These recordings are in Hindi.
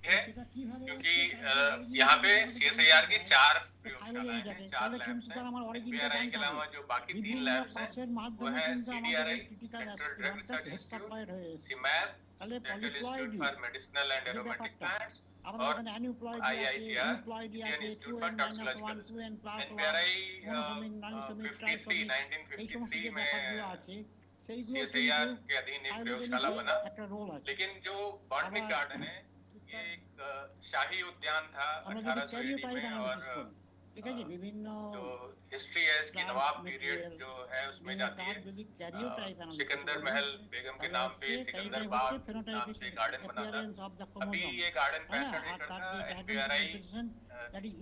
है, क्योंकि यहाँ पे CSIR की 4 प्रयोगशालाएं हैं, 4 लैब्स हैं। NPRI के अलावा जो बाकी 3 लैब्स हैं वो है CDRI, central drug research institute, CMAP, central institute for medicinal and aromatic plants, और IITR, Indian institute for toxicological research. NPRI 1953 में CSIR के अधीन एक प्रयोगशाला बना, लेकिन जो बॉटनिक गार्डन है ये एक शाही उद्यान था 1880 में, और जो हिस्ट्री है इसकी नवाब पीरियड जो है उसमें जाती है। सिकंदर महल बेगम के नाम पे सिकंदर बाग नाम से गार्डन बना था। अभी ये गार्डन 65 एकड़ का NPRI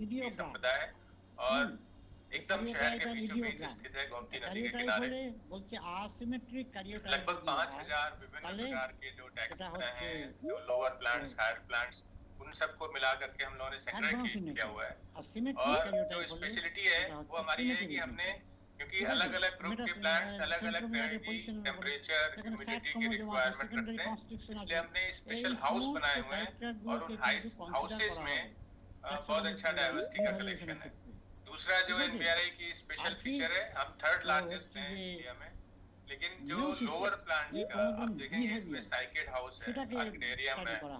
की संपदा है, और एकदम शहर के बीचों बीच स्थित है, गोमती नदी के किनारे। लगभग 5000 विभिन्न प्रकार के जो टैक्सा हैं, जो लोअर प्लांट्स, हायर प्लांट्स, उन सबको मिला करके हम लोगों ने सेग्रीगेट किया हुआ है। और जो स्पेशलिटी है वो हमारी है कि हमने, क्योंकि अलग अलग ग्रुप के प्लांट्स अलग अलग टेम्परेचर, ह्यूमिडिटी की रिक्वायरमेंट रखते हैं, इसलिए हमने स्पेशल हाउस बनाए हुए हैं, और उन हाउसेज में बहुत अच्छा डाइवर्सिटी का कलेक्शन है। दूसरा जो NPRI की स्पेशल फीचर है, हम थर्ड लार्जेस्ट हैं इंडिया में, लेकिन जो लोअर प्लांट्स का आप देखेंगे इसमें साइकेड हाउस है, आर्किडेरियम है ना,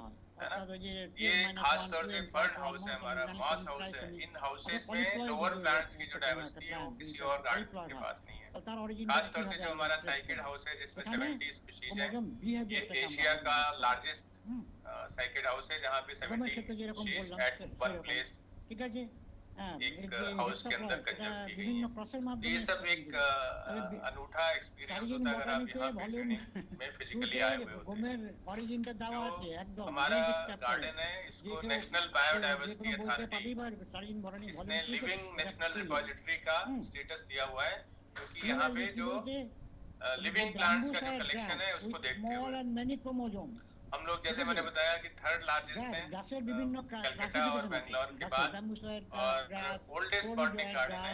ये खास तौर से बर्ड हाउस है हमारा, मॉस हाउस है। इन हाउसेज में लोअर प्लांट्स की जो डाइवर्सिटी है वो किसी और गार्डन के पास नहीं है। खास तौर से जो हमारा साइकेड हाउस है जिसमें 70 स्पीशीज है, ये एशिया का लार्जेस्ट साइकेड हाउस है, जहाँ पे 70 स्पीशीज एट वन प्लेस एक हाउस के अंदर कंजर्व की गई है। ये सब एक अनूठा एक्सपीरियंस होता है अगर आप यहाँ पे ट्रेनिंग में फिजिकली आए हुए होते हैं। जो हमारा गार्डन है इसको नेशनल बायोडाइवर्सिटी अथॉरिटी, इसने लिविंग नेशनल रिपोजिटरी का स्टेटस दिया हुआ है, क्योंकि यहाँ पे जो लिविंग प्लांट्स का जो कलेक्शन है उसको देखते हुए हम लोग, जैसे मैंने बताया कि थर्ड लार्जेस्ट है कलकत्ता और बेंगलोर के बाद, और ओल्डेस्ट बॉटनिक गार्डन है।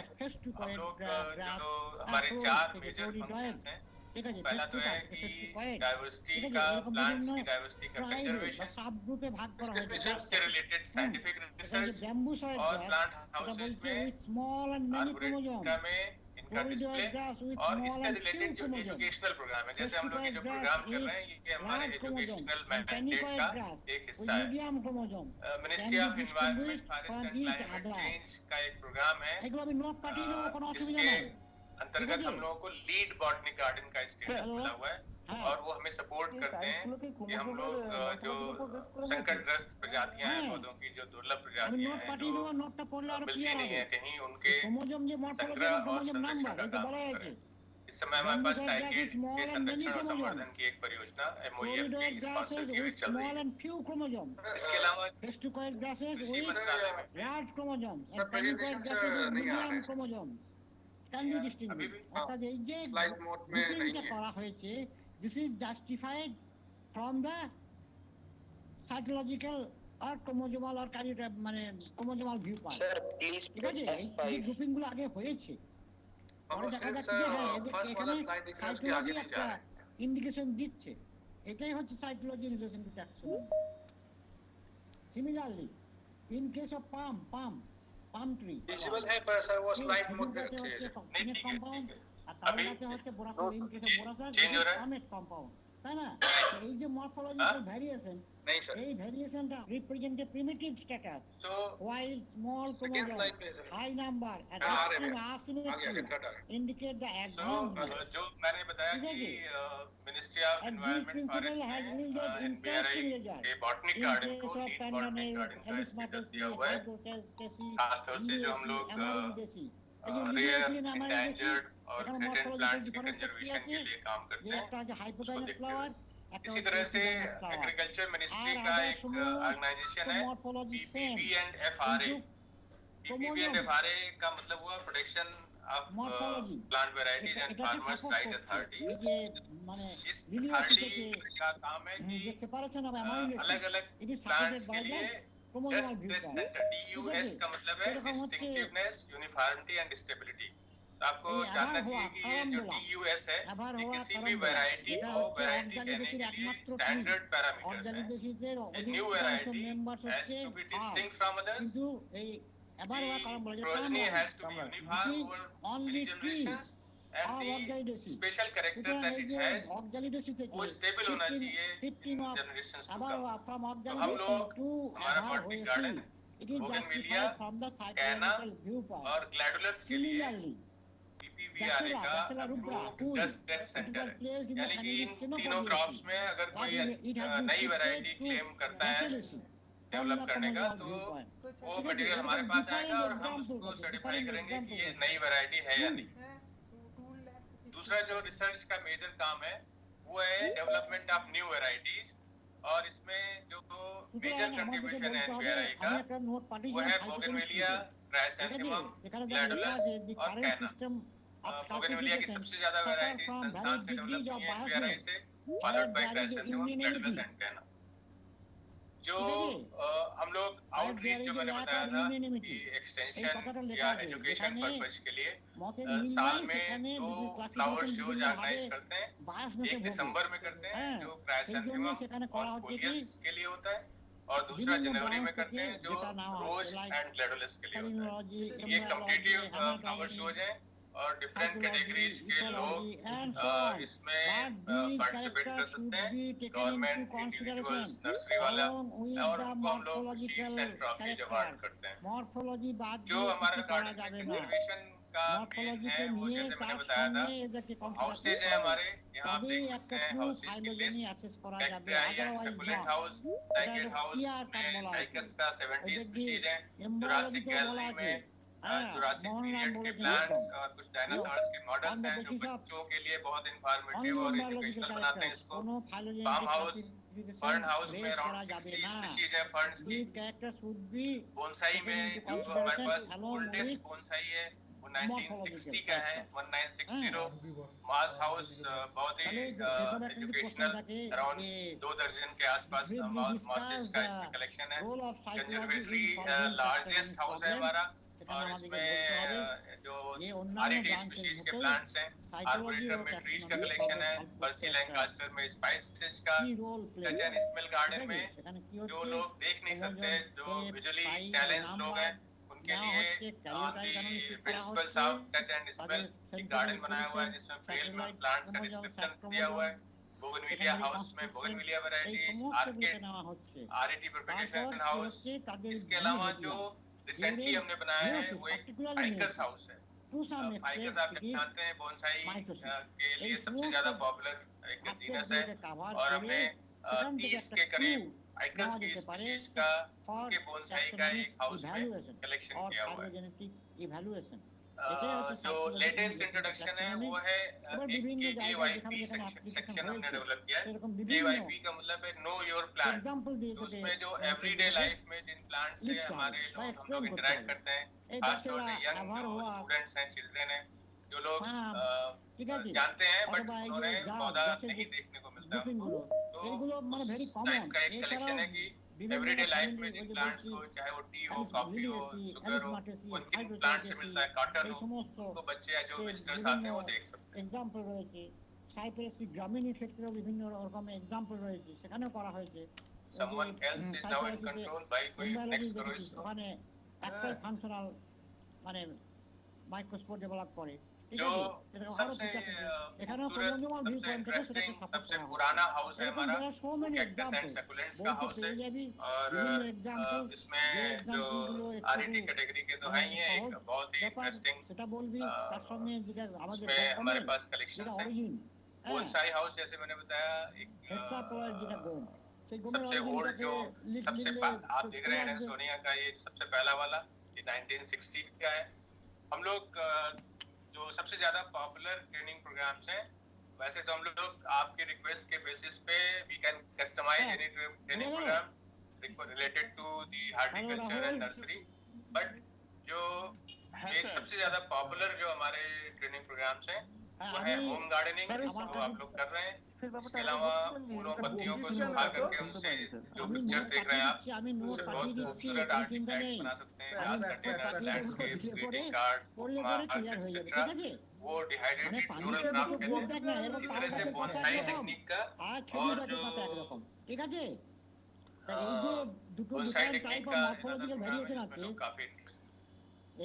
हम लोग जो हमारे 4 मेजर फंक्शंस हैं, पहला तो है कि डाइवर्सिटी का, प्लांट्स की डाइवर्सिटी का कंजर्वेशन, स्पीशीज से रिलेटेड साइंटिफिक रिसर्च, और प्लांट हाउसेज में आर्बोरेटा में इनका डिस्प्ले, और इससे रिलेटेड जो एजुकेशनल प्रोग्राम है, जैसे हम लोग ये जो प्रोग्राम कर रहे हैं ये हमारे एजुकेशनल मैंडेट का एक हिस्सा है। Ministry of environment, forest and climate change का एक प्रोग्राम है, जिसके अंतर्गत हम लोगों को लीड बॉटनिक गार्डन का स्टेटस मिला हुआ है, और वो हमें सपोर्ट करते हैं कि हम लोग जो संकटग्रस्त प्रजातियां हैं पौधों की, जो दुर्लभ प्रजातियां हैं जो मिलती नहीं है कहीं, उनके संग्रह और संरक्षण का काम करें। इस समय हमारे पास साइकेड के संरक्षण और संवर्धन की एक परियोजना MOEF की स्पॉन्सर की हुई चल रही है। इसके अलावा कृषि मंत्रालय में can be distinguished অর্থাৎ এই যে গ্রুপিংটা করা হয়েছে, this is justified from the psychological or chromosomal or মানে chromosomal viewpoint। ঠিক আছে, এই গ্রুপিং গুলো আগে হয়েছে, পরে দেখা যাচ্ছে যে হ্যাঁ এখানে সাইকোলজি একটা ইন্ডিকেশন দিচ্ছে, এটাই হচ্ছে psychology relation to taxonomy. Similarly in case of palm tree visible है, पर सर वो स्लाइड मोड पे रखिए। नहीं ठीक है, আর তাহলে হচ্ছে বোরাসা, in case of বোরাসা আমেট কম্পাউন্ড, তাই না? এই যে মরফোলজিক্যাল ভ্যারিয়েশন, এই ভ্যারিয়েশনটা represent a primitive status, while small chromosome high number and extreme asymmetry indicate the advancement। जो मैंने बताया कि ministry of environment, forest and NPRI के बॉटनिक गार्डन को लीड बॉटनिक गार्डन का स्टेटस दिया हुआ है। खासतौर से जो हम लोग रेयर, इंडेंजर्ड और थ्रेटेंड प्लांट्स के कंजर्वेशन के लिए काम करते हैं, उसको देखते हुए। इसी तरह से एग्रीकल्चर मिनिस्ट्री का एक ऑर्गेनाइजेशन है PPB&FRA। PPB&FRA का मतलब हुआ protection of plant varieties and farmers right authority. इस अथॉरिटी का काम है कि अलग अलग प्लांट्स के लिए DUS का मतलब है डिस्टिंक्टिवनेस, यूनिफॉर्मिटी एंड स्टेबिलिटी। तो आपको जानना चाहिए कि ये जो TUS है ये किसी भी वैरायटी को वैरायटी कहने के लिए स्टैंडर्ड पैरामीटर्स हैं। New variety has to be distinct from others. progeny has to be uniform over many generations and the special character that it has वो stable होना चाहिए in generations to come। तो हम लोग हमारा बॉटनिक गार्डन बोगनविलिया, कैना और ग्लैडुलस के लिए PPVRA का अप्रूव्ड टेस्ट सेंटर है। यानी कि इन तीनों क्रॉप्स में अगर कोई नई वैरायटी क्लेम करता है डेवलप करने का तो वो मटेरियल हमारे पास आएगा और हम उसको सर्टिफाई करेंगे कि ये नई वैरायटी है या नहीं। दूसरा जो रिसर्च का मेजर काम है वो है डेवलपमेंट ऑफ न्यू वैरायटीज और इसमें जो मेजर कंट्रीब्यूशन है एनपीआरआई का वो है बोगनविलिया, क्राइसैंथेमम, ग्लैडुलस और कैना। बोगनविलिया की सबसे ज्यादा वैरायटी संस्थान से डेवलप की है एनपीआरआई से, फॉलोड बाय क्राइसैंथेमम, ग्लैडुलस एंड कैना। जो हम लोग आउटरीच जो मैंने बताया था कि एक्सटेंशन या एजुकेशन पर्पस के लिए साल में 2 फ्लावर शोज ऑर्गेनाइज करते हैं। एक दिसंबर में करते हैं जो क्राइसैंथेमम और कोलियस के लिए होता है और दूसरा जनवरी में करते हैं जो रोज एंड ग्लैडुलस के लिए होता है। ये कॉम्पिटिटिव फ्लावर शोज हैं और डिफरेंट कैटेगरीज के लोग इसमें पार्टिसिपेट कर सकते हैं। गवर्नमेंट, इंडिविजुअल्स, नर्सरी वाला और उनको हम लोग सीड्स एंड ट्रॉफीज अवार्ड करते हैं। जो हमारा गार्डन का कंजर्वेशन का मेन है वो जैसे मैंने बताया था हाउसेज है हमारे यहाँ पे हाउसेज की list cacti and succulent house, psyched house में साइकस का 70 स्पीशीज है। जुरासिक गैलरी में जुरासिक पीरियड के प्लांट्स और कुछ डायनासोर्स के मॉडल्स हैं जो बच्चों के लिए बहुत इंफॉर्मेटिव और एजुकेशनल बनाते हैं इसको। फार्म हाउस, फर्न हाउस में अराउंड 60 स्पीशीज है फर्न्स की। बोनसाई में जो हमारे पास ओल्डेस्ट बोनसाई है वो 1960 का है, 1960। मास हाउस बहुत ही एजुकेशनल, अराउंड 2 दर्जन के आसपास मासेस का इसमें कलेक्शन है। कंजर्वेटरी लार्जेस्ट हाउस है हमारा और इसमें जो आरिडी स्पीशीज के प्लांट्स हैं, आर्बोरेटम में ट्रीज का कलेक्शन है। पर्सी लैंकास्टर में स्पाइसेस का, टचन स्मेल गार्डन में जो लोग देख नहीं सकते, जो विजुअली चैलेंज लोग हैं उनके लिए principles of touch and smell एक गार्डन बनाया हुआ है जिसमें पेल में प्लांट्स का डिस्क्रिप्शन दिया हुआ है। बोगनविलिया हाउस में bougainvillea varieties, orchid, aroid propagation house. इसके अलावा जो रिसेंटली हमने बनाया है वो एक फाइकस हाउस है। फाइकस आप जानते हैं बोनसाई के लिए सबसे ज्यादा पॉपुलर एक जीनस है और हमने 30 के करीब फाइकस की स्पीशीज का के बोनसाई का एक हाउस में कलेक्शन किया हुआ है। जो लेटेस्ट इंट्रोडक्शन है वो है एक KYP सेक्शन हमने डेवलप किया है। KYP का मतलब है नो योर प्लांट्स। उसमें जो एवरीडे लाइफ में जिन प्लांट्स से हमारे लोग हम लोग इंटरेक्ट करते हैं, खासतौर से यंग जो स्टूडेंट्स हैं, चिल्ड्रन हैं, जो लोग जानते हैं बट उन्हें पौधा नहीं देखने को मिलता उनको, तो उस टाइप का एक कलेक्शन है कि एवरीडे लाइफ में जिन प्लांट्स को चाहे वो टी हो, कॉफी हो, शुगर हो, उनके प्लांट से मिलता है, कॉटन हो, तो बच्चे या जो विजिटर्स आते हैं वो देख सकते हैं। एग्जांपल রয়েছে সাইপ্রাসি গ্রামীণ ক্ষেত্রে বিভিন্ন রকম एग्जांपल রয়েছে সেখানেও করা হয়েছে। someone else is now in control by going next करो इसको। ওখানে একটা ফাংশনাল মানে মাইক্রোস্কোপ ডেভেলপ করে जो सबसे इंटरेस्टिंग सबसे पुराना हाउस है हमारा कैक्टस एंड सकुलेंट्स का हाउस है और इसमें जो आरईटी कैटेगरी के तो है ही है एक बहुत ही इंटरेस्टिंग इसमें हमारे पास कलेक्शन है। बोनसाई हाउस जैसे मैंने बताया एक सबसे ओल्ड जो सबसे आप देख रहे हैं सोनिया का ये सबसे पहला वाला ये 1960 का है। हम लोग जो सबसे ज्यादा पॉपुलर ट्रेनिंग प्रोग्राम्स हैं वैसे तो हम लोग आपके रिक्वेस्ट के बेसिस पे we can customise any training programme related to the horticulture and nursery, but जो एक सबसे ज्यादा पॉपुलर जो हमारे ट्रेनिंग प्रोग्राम्स हैं वो है होम गार्डनिंग, वो आप लोग कर रहे हैं। इसके अलावा फूलों पत्तियों को सुखा करके उनसे जो पिक्चर्स देख रहे हैं आप उससे बहुत खूबसूरत आर्ट इफेक्ट्स बना सकते हैं, glass containers, landscapes, greeting cards, bookmarks etcetera, वो डिहाइड्रेटेड फ्लोरल क्राफ्ट कहते हैं। इसी तरह से बोनसाई टेक्निक का और जो ঠিক আছে এই যে দুটো बोनसाई ডিফারেন্ট टेक्निक টাইপ का অফ মরফোলজিক্যাল ভেরিয়েশন আছে काफी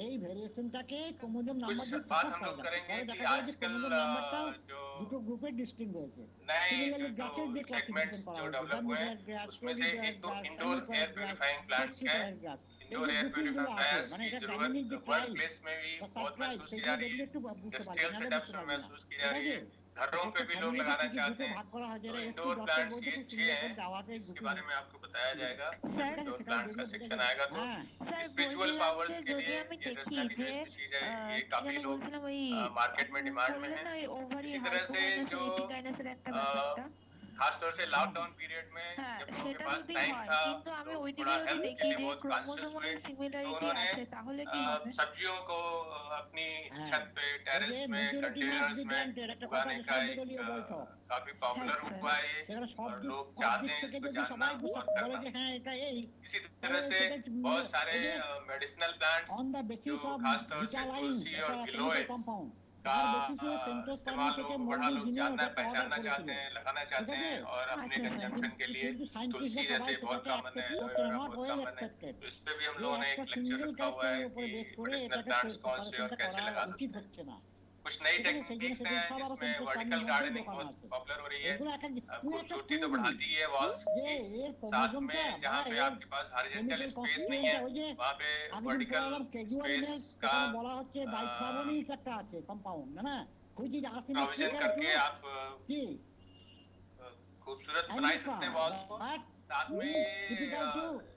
এই ভেরিয়েশনটাকে ক্রোমোজোম कुछ নাম্বার দিয়ে बात সাপোর্ট हम করা लोग যাবে करेंगे পরে कि দেখা যাবে যে आजकल ক্রোমোজোম নাম্বারটাও जो দুটো গ্রুপে ডিস্টিংক্ট হয়েছে नए সিমিলারলি जो গ্রাসের যে सेगमेंट्स ক্লাসিফিকেশন করা जो হয়েছে डेवलप हुए हैं গ্রাস उसमें से एक तो इंडोर एयर प्यूरिफाइंग प्लांट्स है, इंडोर एयर प्यूरिफायर्स की जरूरत वर्क प्लेस में भी बहुत महसूस की जा रही है, इंडस्ट्रियल सेटअप्स में महसूस की जा रही है, घरों पे भी लोग लगाना चाहते हैं। तो इंडोर प्लांट्स ये 6 हैं, इसके बारे में आपको बताया जाएगा। इंडोर प्लांट्स का सेक्शन आएगा तो स्पिरिचुअल पावर्स के लिए ये स्ट्रेटेजी स्पीशीज है, ये काफी लोग मार्केट में डिमांड में है। इसी तरह से जो खासतौर से लॉकडाउन पीरियड में जब लोगों के पास टाइम था तो थोड़ा हेल्थ के लिए बहुत कॉन्शियस हुए, तो उन्होंने सब्जियों को अपनी छत पे, टेरेस में, कंटेनर्स में उगाने का एक काफी पॉपुलर हुआ है और लोग चाहते हैं इसको जानना और करना। इसी तरह से बहुत सारे मेडिसिनल प्लांट्स जो खासतौर से तुलसी और गिलोय का इस्तेमाल लोग बड़ा लोग जानना पहचानना चाहते हैं, लगाना चाहते हैं और अपने कंजम्पशन के लिए तुलसी जैसे बहुत कॉमन है, बहुत कॉमन है। तो इस पे भी हम लोगों ने एक लेक्चर रखा हुआ है कि मेडिसिनल प्लांट्स कौन से और कैसे लगा सकते हैं। कुछ नई टेक्निक्स हैं जिसमें वर्टिकल गार्डनिंग बहुत पॉपुलर हो रही है। खूबसूरती तो बढ़ाती है वॉल्स की, साथ में जहाँ पे आपके पास हॉरिजॉन्टल स्पेस नहीं है वहाँ पे वर्टिकल स्पेस का प्रोविजन करके आप खूबसूरत बना सकते हैं वॉल्स को। साथ में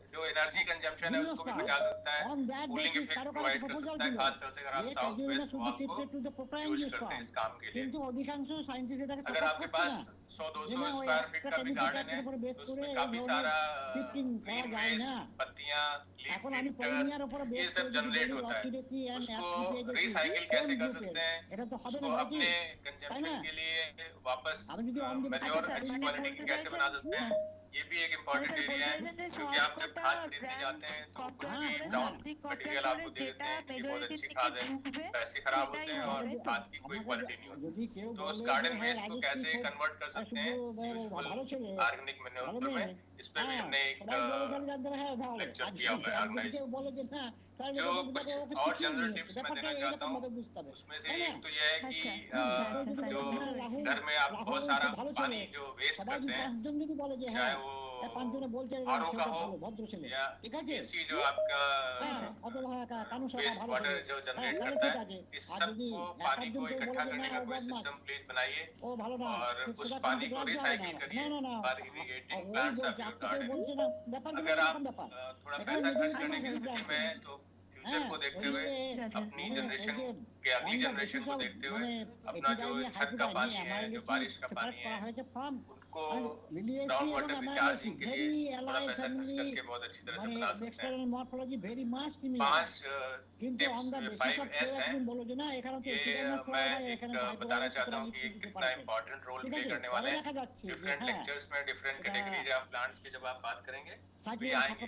जो एनर्जी कंजम्पशन है उसको भी बचा सकता है, कूलिंग इफेक्ट प्रोवाइड कर सकता है, खासतौर से अगर आप साउथ वेस्ट वॉल को यूज करते हैं इस काम के लिए। अगर आपके पास 100-200 स्क्वायर फीट का भी गार्डन है तो उसमें काफी सारा ग्रीन वेस्ट, पत्तियां, लीफ लिटर, ये सब जनरेट होता है। उसको रिसाइकिल कैसे कर सकते हैं, उसको अपने कंजम्पशन के लिए वापस मैन्योर अच्छी क्वालिटी की कैसे बना सकते हैं, ये भी एक इम्पोर्टेंट एरिया है। क्योंकि आप जब खाद खरीदने जाते हैं तो कुछ भी डाउन मटेरियल आपको दे देते हैं कि बहुत अच्छी खाद है, पैसे खराब होते हैं और खाद की कोई क्वालिटी नहीं होती। तो उस गार्डन वेस्ट को कैसे कन्वर्ट कर सकते हैं ऑर्गेनिक मैन्योर में, इस पे भी हमने एक लेक्चर किया हुआ है ऑर्गेनाइज। जो कुछ और जनरल टिप्स मैं देना चाहता हूँ उसमें से एक तो यह है कि जो घर में आप बहुत सारा पानी जो वेस्ट करते हैं, चाहे वो आरओ का हो या एसी जो आपका वेस्ट वाटर जो जनरेट करता है, इस सबको पानी को इकट्ठा करने का कोई सिस्टम प्लीज बनाइए और उस पानी को रिसाइकिल करिए for irrigating plants of your garden. अगर आप थोड़ा पैसा खर्च करने की स्थिति में है तो फ्यूचर को देखते हुए, अपनी जनरेशन के अगली जनरेशन को देखते हुए अपना जो छत का पानी है, जो बारिश का पानी है, उनको ग्राउंड वाटर रिचार्जिंग के लिए थोड़ा पैसा खर्च करके बहुत अच्छी तरह से बना सकते हैं। 5 5S हैं, ये मैं एक बताना चाहता हूँ कि कितना इम्पोर्टेंट रोल प्ले करने वाले हैं। डिफरेंट लेक्चर्स में डिफरेंट कैटेगरीज ऑफ प्लांट्स की जब आप बात करेंगे भी आएंगे।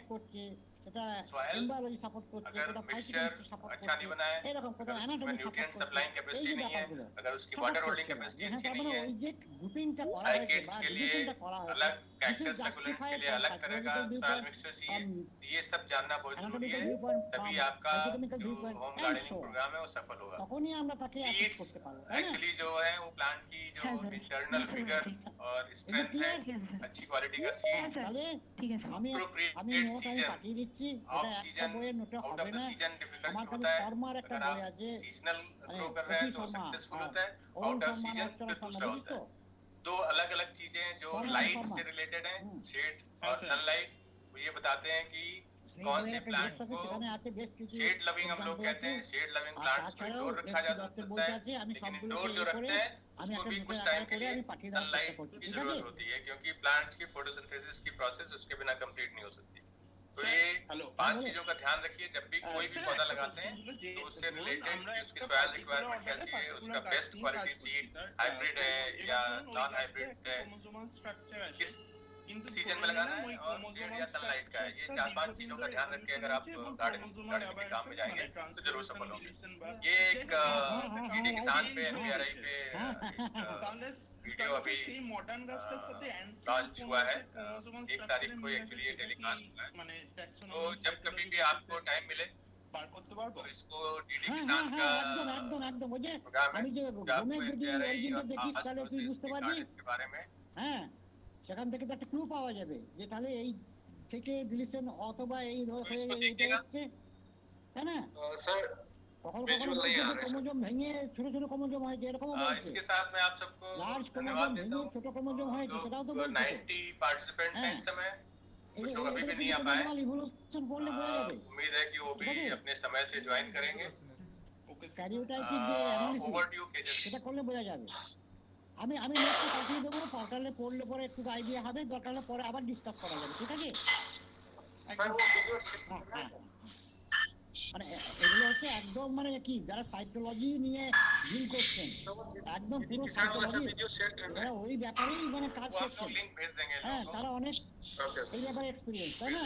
सॉइल अगर मिक्सचर अच्छा नहीं बना है, अगर उसमें न्यूट्रिएंट सप्लाइंग कैपेसिटी नहीं है, अगर उसकी वाटर होल्डिंग कैपेसिटी अच्छी नहीं है, साइकेड्स के लिए अलग, कैक्टस सकुलेंट्स के लिए अलग तरह का सॉइल मिक्सचर चाहिए। ये सब जानना बहुत जरूरी है, तभी आपका जो होम गार्डनिंग प्रोग्राम है वो सफल होगा। सीड्स एक्चुअली जो है वो प्लांट की जो इंटरनल फिगर और स्ट्रेंथ है, अच्छी क्वालिटी का seed, appropriate season, off season, out of the season difficult होता है। अगर आप सीजनल ग्रो कर रहे हैं तो सक्सेसफुल होता है, आउट ऑफ सीजन फिर दूसरा होता है। दो अलग अलग चीजें जो लाइट से रिलेटेड हैं, शेड और सनलाइट, वो ये बताते हैं कि कौन से प्लांट को शेड लविंग हम लोग कहते हैं। शेड लविंग प्लांट्स को इंडोर रखा जा सकता है, लेकिन इंडोर जो रखते हैं उसको भी कुछ टाइम के लिए सनलाइट की जरूरत होती है, क्योंकि प्लांट्स की फोटोसिंथेसिस की प्रोसेस उसके बिना कंप्लीट नहीं हो सकती। तो ये 5 चीजों का ध्यान रखिए जब भी कोई भी पौधा लगाते हैं, तो उससे रिलेटेड उसकी सॉइल रिक्वायरमेंट कैसी है, उसका बेस्ट क्वालिटी सीड हाइब्रिड है या नॉन हाइब्रिड है, किस सीजन में लगाना है और शेड या सनलाइट का है। ये 4-5 चीजों का ध्यान रख के अगर आप गार्डनिंग के काम में जाएंगे तो जरूर सफल होंगे। ये एक डीडी किसान पे NPRI पे वीडियो अभी लॉन्च हुआ है, 1 तारीख को एक्चुअली टेलीकास्ट हुआ है। तो जब कभी भी आपको टाइम मिले तो इसको डीडी किसान का একদম ওই যে प्रोग्राम है, আমি যে গমের যদি অরিজিনটা দেখিস তাহলে তুই বুঝতে পারবি। के बारे में হ্যাঁ, সেখান থেকে তো একটা ক্লু পাওয়া যাবে যে তাহলে এই থেকে ডিলিশন অথবা এই এটা এসছে, তাই না? सर কখনো ক্রোমোজোম ভেঙে ছোট ছোট ক্রোমোজোম হয়, এরকমও বলছে। इसके साथ मैं आप सबको লার্জ ক্রোমোজোম ভেঙে ছোট ক্রোমোজোম হয়, সেটাও তো বলছে। 90 पार्टिसिपेंट्स हैं इस समय, कुछ लोग अभी भी नहीं आ पाए। उम्मीद है कि वो भी अपने समय से ज्वाइन करेंगे। ক্যারিওটাইপিক যে অ্যানালিসিস সেটা করলে বোঝা যাবে। আমি নোটটা পাঠিয়ে দেবো, পোর্টালে পড়লে পরে একটু আইডিয়া হবে, দরকার হলে পরে আবার ডিসকাস করা যাবে, ঠিক আছে? মানে এগুলো হচ্ছে একদম মানে কি যারা সাইকোলজি নিয়ে ডিল করছেন, একদম পুরো সাইকোলজি যারা ওই ব্যাপারেই মানে কাজ করছেন, হ্যাঁ তারা অনেক এই ব্যাপারে এক্সপিরিয়েন্স, তাই না?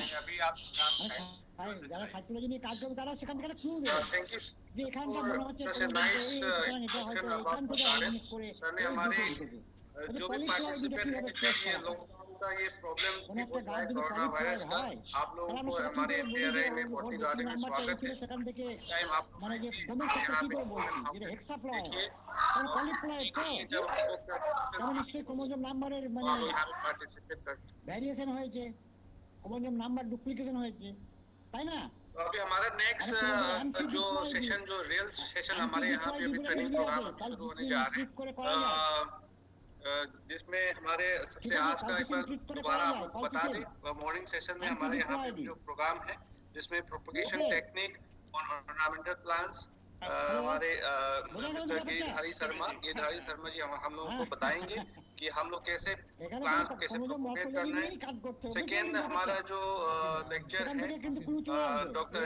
যারা সাইকোলজি নিয়ে কাজ করবে তারাও সেখান থেকে ক্লু দেবে যে এখানটা মনে হচ্ছে এটা হয়তো এখান থেকে অর্গানিক করে जो भी पार्टिसिपेंट है, चाहिए लोगों का ये प्रॉब्लम कोरोना वायरस का, आप लोगों को हमारे NPRI में बॉटनी गार्डन में स्वागत है। टाइम आप মানে যে কমেন্টটা কি করে বলছি যেটা হেক্সাপ্লয়েড আর পলিপ্লয়েড তো যেমন নিশ্চয়ই ক্রোমোজোম নাম্বারের মানে पार्टिसिपेट कर सकते ভ্যারিয়েশন হয়েছে, ক্রোমোজোম নাম্বার ডুপ্লিকেশন হয়েছে, তাই না? अभी हमारा नेक्स्ट जो सेशन, जो रियल सेशन हमारे यहाँ पे अभी ट्रेनिंग प्रोग्राम शुरू होने जा रहे हैं, जिसमें हमारे सबसे आज का एक बार दोबारा आपको बता दें, मॉर्निंग सेशन में हमारे यहाँ पे जो प्रोग्राम है जिसमें प्रोपगेशन टेक्निक और ऑर्नामेंटल प्लांट्स हमारे गिरधारी शर्मा जी हम लोगों को बताएंगे कि हम लोग कैसे प्लांट्स को कैसे प्रोपगेट करना है। सेकेंड हमारा जो लेक्चर है डॉक्टर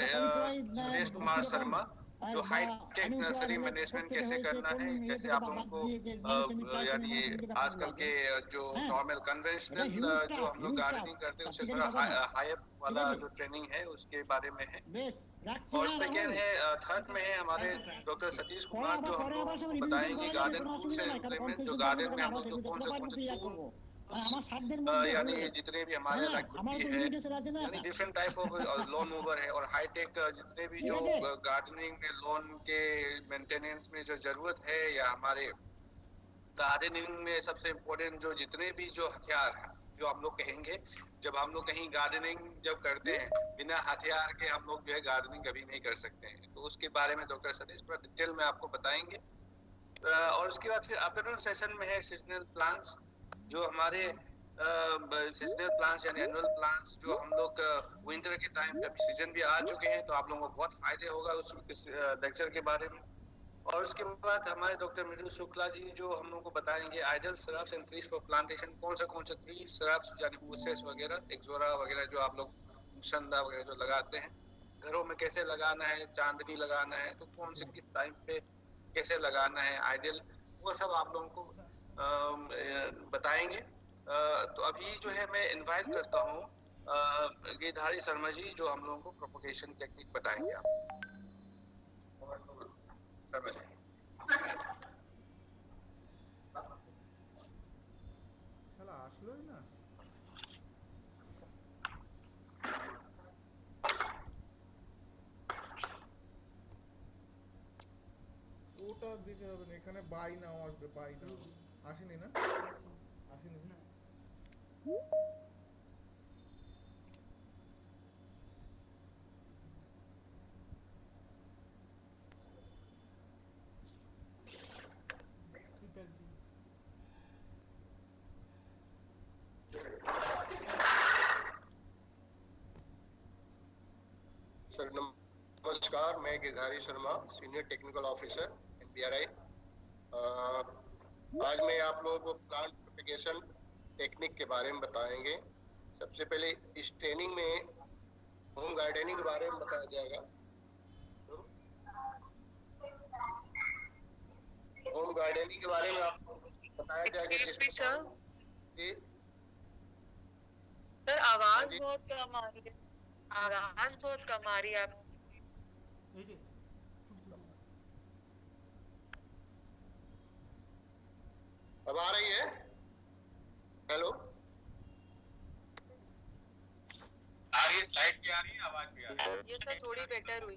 सुरेश कुमार शर्मा, जो हाईटेक नर्सरी मैनेजमेंट कैसे करना है, कैसे आप लोगों को यानी आजकल के जो नॉर्मल कन्वेंशनल जो हम लोग गार्डनिंग करते हैं उससे थोड़ा हायर वाला जो ट्रेनिंग है उसके बारे में है। और सेकेंड है, थर्ड में है हमारे डॉक्टर सतीश कुमार, जो हम लोग बताएंगे गार्डन टूल से इम्प्लीमेंट, जो गार्डन में हम लोग कौन से टूल यानी जितने भी हमारे है यानी different type of lawn mower है और हाईटेक जितने भी जो गार्डनिंग में लॉन के मेंटेनेंस में जो जरूरत है या हमारे गार्डनिंग में सबसे इम्पोर्टेंट जो जितने भी जो हथियार है जो हम लोग कहेंगे, जब हम लोग कहीं गार्डनिंग जब करते हैं बिना हथियार के हम लोग जो है गार्डनिंग कभी नहीं कर सकते हैं, तो उसके बारे में डॉक्टर सतीश पूरा डिटेल में आपको बताएंगे। और उसके बाद फिर आफ्टरनून सेशन में है सीजनल प्लांट्स, जो हमारे सीजनल प्लांट्स यानी एनुअल प्लांट्स जो हम लोग विंटर के टाइम पे अभी सीजन भी आ चुके हैं, तो आप लोगों को बहुत फायदे होगा उस लेक्चर के बारे में। और उसके बाद हमारे डॉक्टर मृदुल शुक्ला जी जो हम लोग को बताएंगे ideal shrubs and trees for plantation, कौन सा ट्री श्रब्स यानी बुशेस वगैरह, एक्सोरा वगैरह जो आप लोग संदा वगैरह जो लगाते हैं घरों में कैसे लगाना है, चांदनी लगाना है तो कौन से किस टाइम पे कैसे लगाना है आइडल, वो सब आप लोगों को बताएंगे। तो अभी जो है मैं इनवाइट करता हूँ गिरधारी शर्मा जी, जो हम लोगों को प्रोपगेशन टेक्निक बताएंगे। आप ওটা দিতে হবে না, এখানে বাই নাও আসবে, বাই নাও আসেনি না, আসেনি না। सर नमस्कार, मैं Girdhari Sharma, senior technical officer NPRI। आज मैं आप लोगों को प्लांट प्रोपगेशन टेक्निक के बारे में बताएंगे। सबसे पहले इस ट्रेनिंग में होम गार्डनिंग के बारे में बताया जाएगा। होम गार्डनिंग के बारे में आपको बताया जाएगा। एक्सक्यूज मी सर, जी सर आवाज बहुत कम आ रही है, आवाज बहुत कम आ रही है आप। अब आ रही है? हेलो, आ रही है, स्लाइड भी आ रही है, आवाज भी आ रही है। ये सर थोड़ी बेटर हुई।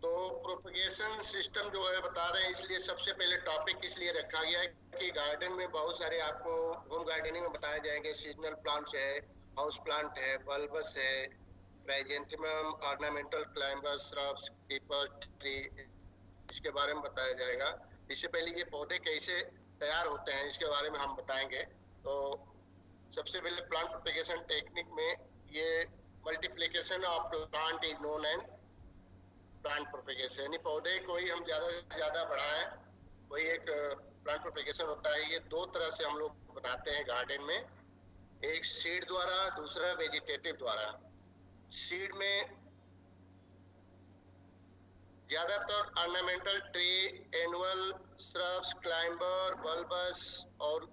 तो प्रोपगेशन सिस्टम जो है बता रहे हैं, इसलिए सबसे पहले टॉपिक इसलिए रखा गया है कि गार्डन में बहुत सारे आपको होम गार्डनिंग में बताए जाएंगे। सीजनल प्लांट्स है, हाउस प्लांट है, बल्बस है, chrysanthemum, ornamental climbers, shrubs, creepers, tree, इसके बारे में बताया जाएगा। इससे पहले ये पौधे कैसे तैयार होते हैं इसके बारे में हम बताएंगे। तो सबसे पहले प्लांट प्रोपगेशन टेक्निक में ये multiplication of plant is known and plant propagation, यानी पौधे को ही हम ज्यादा से ज्यादा बढ़ाएं, वही एक प्लांट प्रोपगेशन होता है। ये दो तरह से हम लोग बनाते हैं गार्डन में, एक सीड द्वारा, दूसरा वेजिटेटिव द्वारा। सीड में ज्यादातर ornamental tree, annual, shrubs, climber, bulbous और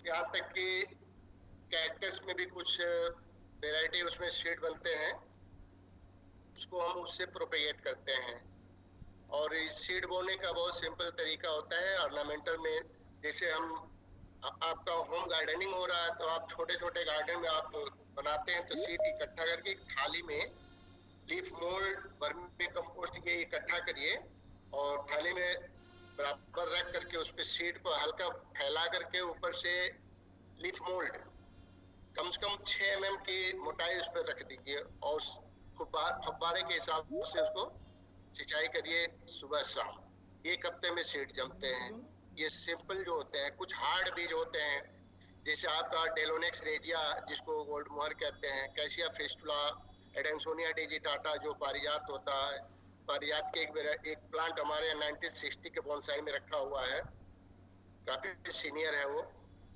यहाँ तक कि कैक्टस में भी कुछ वैरायटी उसमें सीड बनते हैं, उसको हम उससे प्रोपेगेट करते हैं। और इस सीड बोने का बहुत सिंपल तरीका होता है। ऑर्नामेंटल में जैसे हम आपका होम गार्डनिंग हो रहा है तो आप छोटे छोटे गार्डन में आप बनाते हैं, तो सीड इकट्ठा करके थाली में लीफ मोल्ड, वर्मी कंपोस्ट ये इकट्ठा करिए और थाली में बराबर रख करके उस पर सीड को हल्का फैला करके ऊपर से लीफ मोल्ड कम से कम 6 mm की मोटाई उस पर रख दीजिए और फव्वारे के हिसाब से उसको सिंचाई करिए सुबह शाम। 1 हफ्ते में सीड जमते हैं। ये सिंपल जो होते हैं, कुछ हार्ड बीज होते हैं जैसे आपका डेलोनेक्स रेजिया जिसको गोल्ड मोहर कहते हैं, कैसिया फिस्टुला, एडेंसोनिया डिजिटाटा जो पारिजात होता है। पारिजात के एक प्लांट हमारे 1960 के बोनसाई में रखा हुआ है, काफी सीनियर है वो,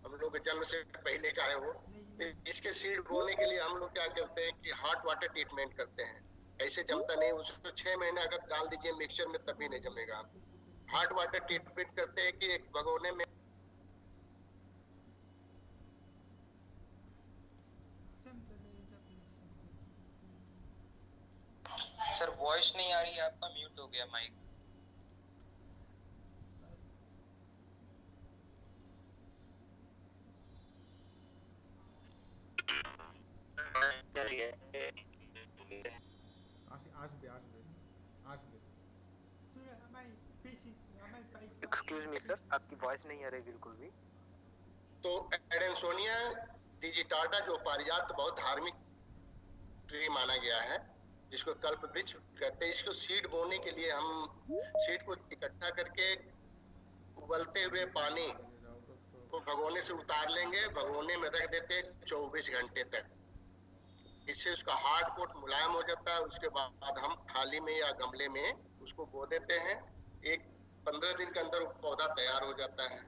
हम लोग के जन्म से पहले का है वो। इसके सीड बोने के लिए हम लोग क्या करते हैं कि हॉट वाटर ट्रीटमेंट करते हैं, ऐसे जमता नहीं, उसको 6 महीने अगर डाल दीजिए मिक्सचर में तभी नहीं जमेगा। हॉट वाटर ट्रीटमेंट करते हैं कि एक भगोने में सर वॉइस नहीं आ रही है आपका, म्यूट हो गया माइक। एक्सक्यूज मी सर, आपकी वॉइस नहीं आ रही बिल्कुल भी। तो एडेंसोनिया डिजिटाटा जो पारिजात बहुत धार्मिक ट्री माना गया है, जिसको कल्प वृक्ष कहते हैं, इसको सीड बोने के लिए हम सीड को इकट्ठा करके उबलते हुए पानी को भगोने से उतार लेंगे, भगोने में रख देते 24 घंटे तक। इससे उसका हार्ड कोट मुलायम हो जाता है। उसके बाद हम थाली में या गमले में उसको बो देते हैं। 15 दिन के अंदर पौधा तैयार हो जाता है।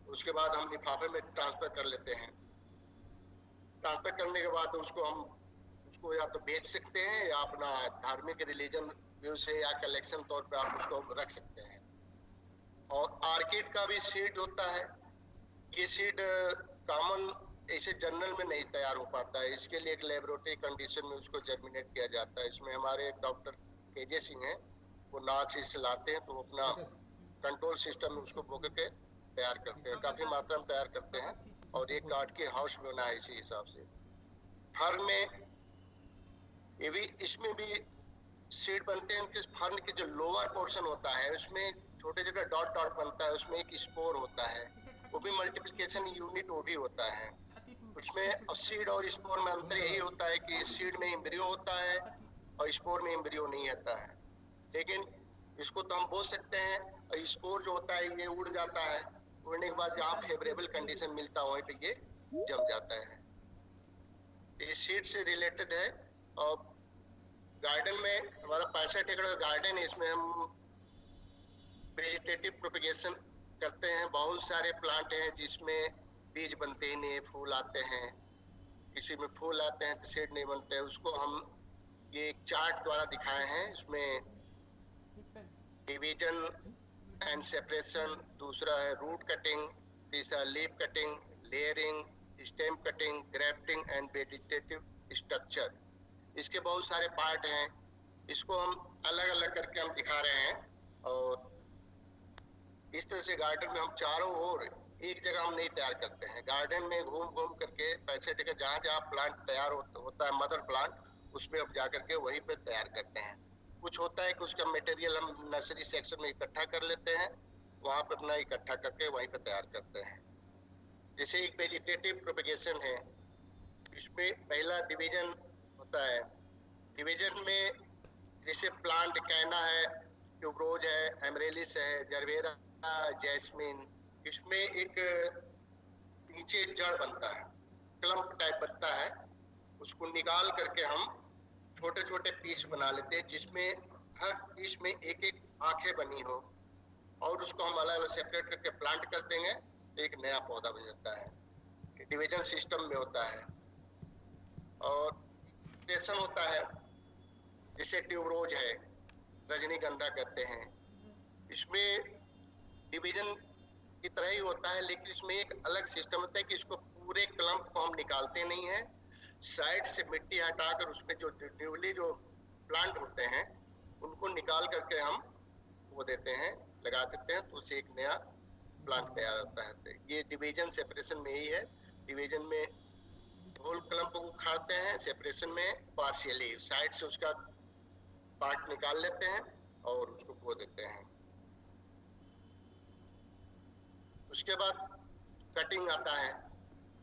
उसके बाद हम लिफाफे में ट्रांसफर कर लेते हैं। ट्रांसफर करने के बाद उसको हम या तो बेच सकते हैं या अपना धार्मिक रिलीजन व्यू से या कलेक्शन तौर पे आप उसको रख सकते हैं। और आर्किड का भी सीड होता है। ये सीड कॉमन ऐसे जनरल में नहीं तैयार हो पाता है, इसके लिए एक लेबोरेटरी कंडीशन में उसको जर्मिनेट किया जाता है। इसमें हमारे डॉक्टर केजे सिंह हैं, वो नार्थ से लाते हैं, तो अपना कंट्रोल सिस्टम में उसको बो के तैयार करते हैं, काफी मात्रा में तैयार करते हैं और एक गार्ड के हाउस बना है इसी हिसाब से। फर्न में ये भी, इसमें भी सीड बनते हैं। फर्न के जो लोअर पोर्शन होता है उसमें छोटे छोटे डॉट डॉट बनता है, उसमें एक स्पोर होता है, वो भी मल्टीप्लिकेशन यूनिट वो भी होता है। उसमें सीड और स्पोर में अंतर यही होता है कि सीड में एम्ब्रियो होता है और स्पोर में एम्ब्रियो नहीं होता है। लेकिन इसको तो हम बोल सकते हैं, और स्पोर जो होता है ये उड़ जाता है, उड़ने के बाद जहाँ फेवरेबल कंडीशन मिलता है वहीं पे ये जम जाता है। ये सीड से रिलेटेड है। और गार्डन में हमारा 65 एकड़ का गार्डन है, इसमें हम वेजिटेटिव प्रोपगेशन करते हैं। बहुत सारे प्लांट हैं जिसमें बीज बनते ही नहीं, फूल आते हैं, किसी में फूल आते हैं तो सीड नहीं बनते हैं। उसको हम ये एक चार्ट द्वारा दिखाए हैं। इसमें डिवीजन एंड सेपरेशन, दूसरा है रूट कटिंग, तीसरा leaf cutting, layering, stem cutting, grafting and vegetative structure. इसके बहुत सारे पार्ट हैं, इसको हम अलग अलग करके हम दिखा रहे हैं। और इस तरह से गार्डन में हम चारों ओर एक जगह हम नहीं तैयार करते हैं। गार्डन में घूम घूम करके पैसे देकर जहाँ जहाँ प्लांट तैयार होता है, मदर प्लांट, उसमें हम जा करके वहीं पे तैयार करते हैं। कुछ होता है कि उसका मटेरियल हम नर्सरी सेक्शन में इकट्ठा कर लेते हैं, वहाँ पे अपना इकट्ठा करके वहीं पे तैयार करते हैं। जैसे एक वेजिटेटिव प्रोपेगेशन है, इसमें पहला डिवीजन होता है। डिवीजन में जैसे प्लांट कैना है, ट्यूबरोज है, एमरेलिस है, जरबेरा, जैस्मिन, इसमें एक नीचे जड़ बनता है, क्लम्प टाइप बनता है। उसको निकाल करके हम छोटे छोटे पीस बना लेते हैं, जिसमें हर पीस में एक एक आंखें बनी हो, और उसको हम अलग अलग सेपरेट करके प्लांट कर देंगे तो एक नया पौधा बन जाता है। डिवीजन सिस्टम में होता है। और रोटेशन होता है, जैसे ट्यूबरोज है, रजनीगंधा कहते हैं, इसमें डिवीजन की तरह ही होता है, लेकिन इसमें एक अलग सिस्टम होता है कि इसको पूरे क्लम्प को हम निकालते नहीं है, साइड से मिट्टी हटाकर उसमें जो न्यूली जो प्लांट होते हैं उनको निकाल करके हम वो देते हैं, लगा देते हैं, तो उससे एक नया प्लांट तैयार होता है। तो ये डिवीजन सेपरेशन में ही है। डिवीजन में होल क्लम्प को उखाड़ते हैं, सेपरेशन में पार्शियली साइड से उसका पार्ट निकाल लेते हैं और उसको बो देते हैं। उसके बाद कटिंग आता है।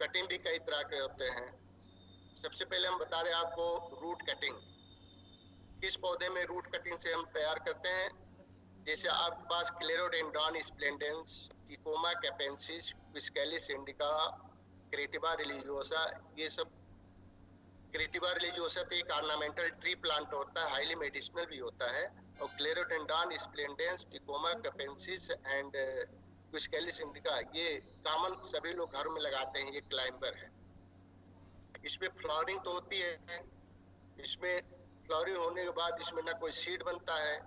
कटिंग भी कई तरह के होते हैं। सबसे पहले हम बता रहे हैं आपको रूट कटिंग। किस पौधे में रूट कटिंग से हम तैयार करते हैं? जैसे आपके पास क्लेरोडेंड्रॉन splendens, tecoma capensis, क्विस्केलिस indica, क्रेटिवा religiosa, ये सब। क्रेटिवा रिलीजियोसा तो एक ऑर्नामेंटल ट्री प्लांट होता है, हाईली मेडिसिनल भी होता है। और क्लेरोडेंड्रॉन splendens, tecoma capensis and क्विस्केलिस indica, ये कॉमन सभी लोग घर में लगाते हैं। ये क्लाइंबर है। इसमें फ्लावरिंग तो होती है। इसमें फ्लावरिंग होने के बाद इसमें ना कोई सीड बनता है,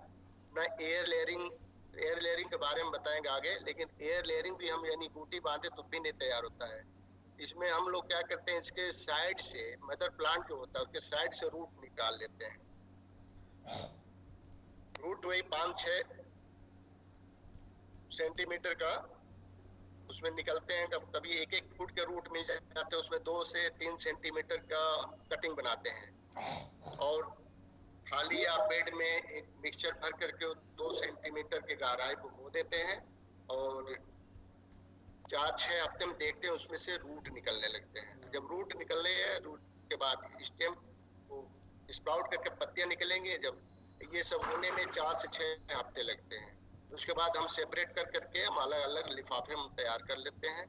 ना एयर लेयरिंग। एयर लेयरिंग के बारे में बताएंगे आगे, लेकिन एयर लेयरिंग भी हम यानी बूटी बांधे तो भी नहीं तैयार होता है। इसमें हम लोग क्या करते हैं, इसके साइड से मदर प्लांट जो होता है उसके साइड से रूट निकाल लेते हैं। रूट वही 5-6 सेंटीमीटर का उसमें निकलते हैं। कभी 1-1 फुट के रूट मिल जाते हैं, उसमें 2 से 3 सेंटीमीटर का कटिंग बनाते हैं। और खाली या बेड में एक मिक्सचर भर करके 2 सेंटीमीटर के गहराई को बो देते हैं और 4-6 हफ्ते में देखते हैं उसमें से रूट निकलने लगते हैं। जब रूट निकलने हैं, रूट के बाद स्टेम को स्प्राउट करके पत्तियां निकलेंगे। जब ये सब होने में 4 से 6 हफ्ते लगते हैं। उसके बाद हम सेपरेट कर करके हम अलग अलग लिफाफे में तैयार कर लेते हैं।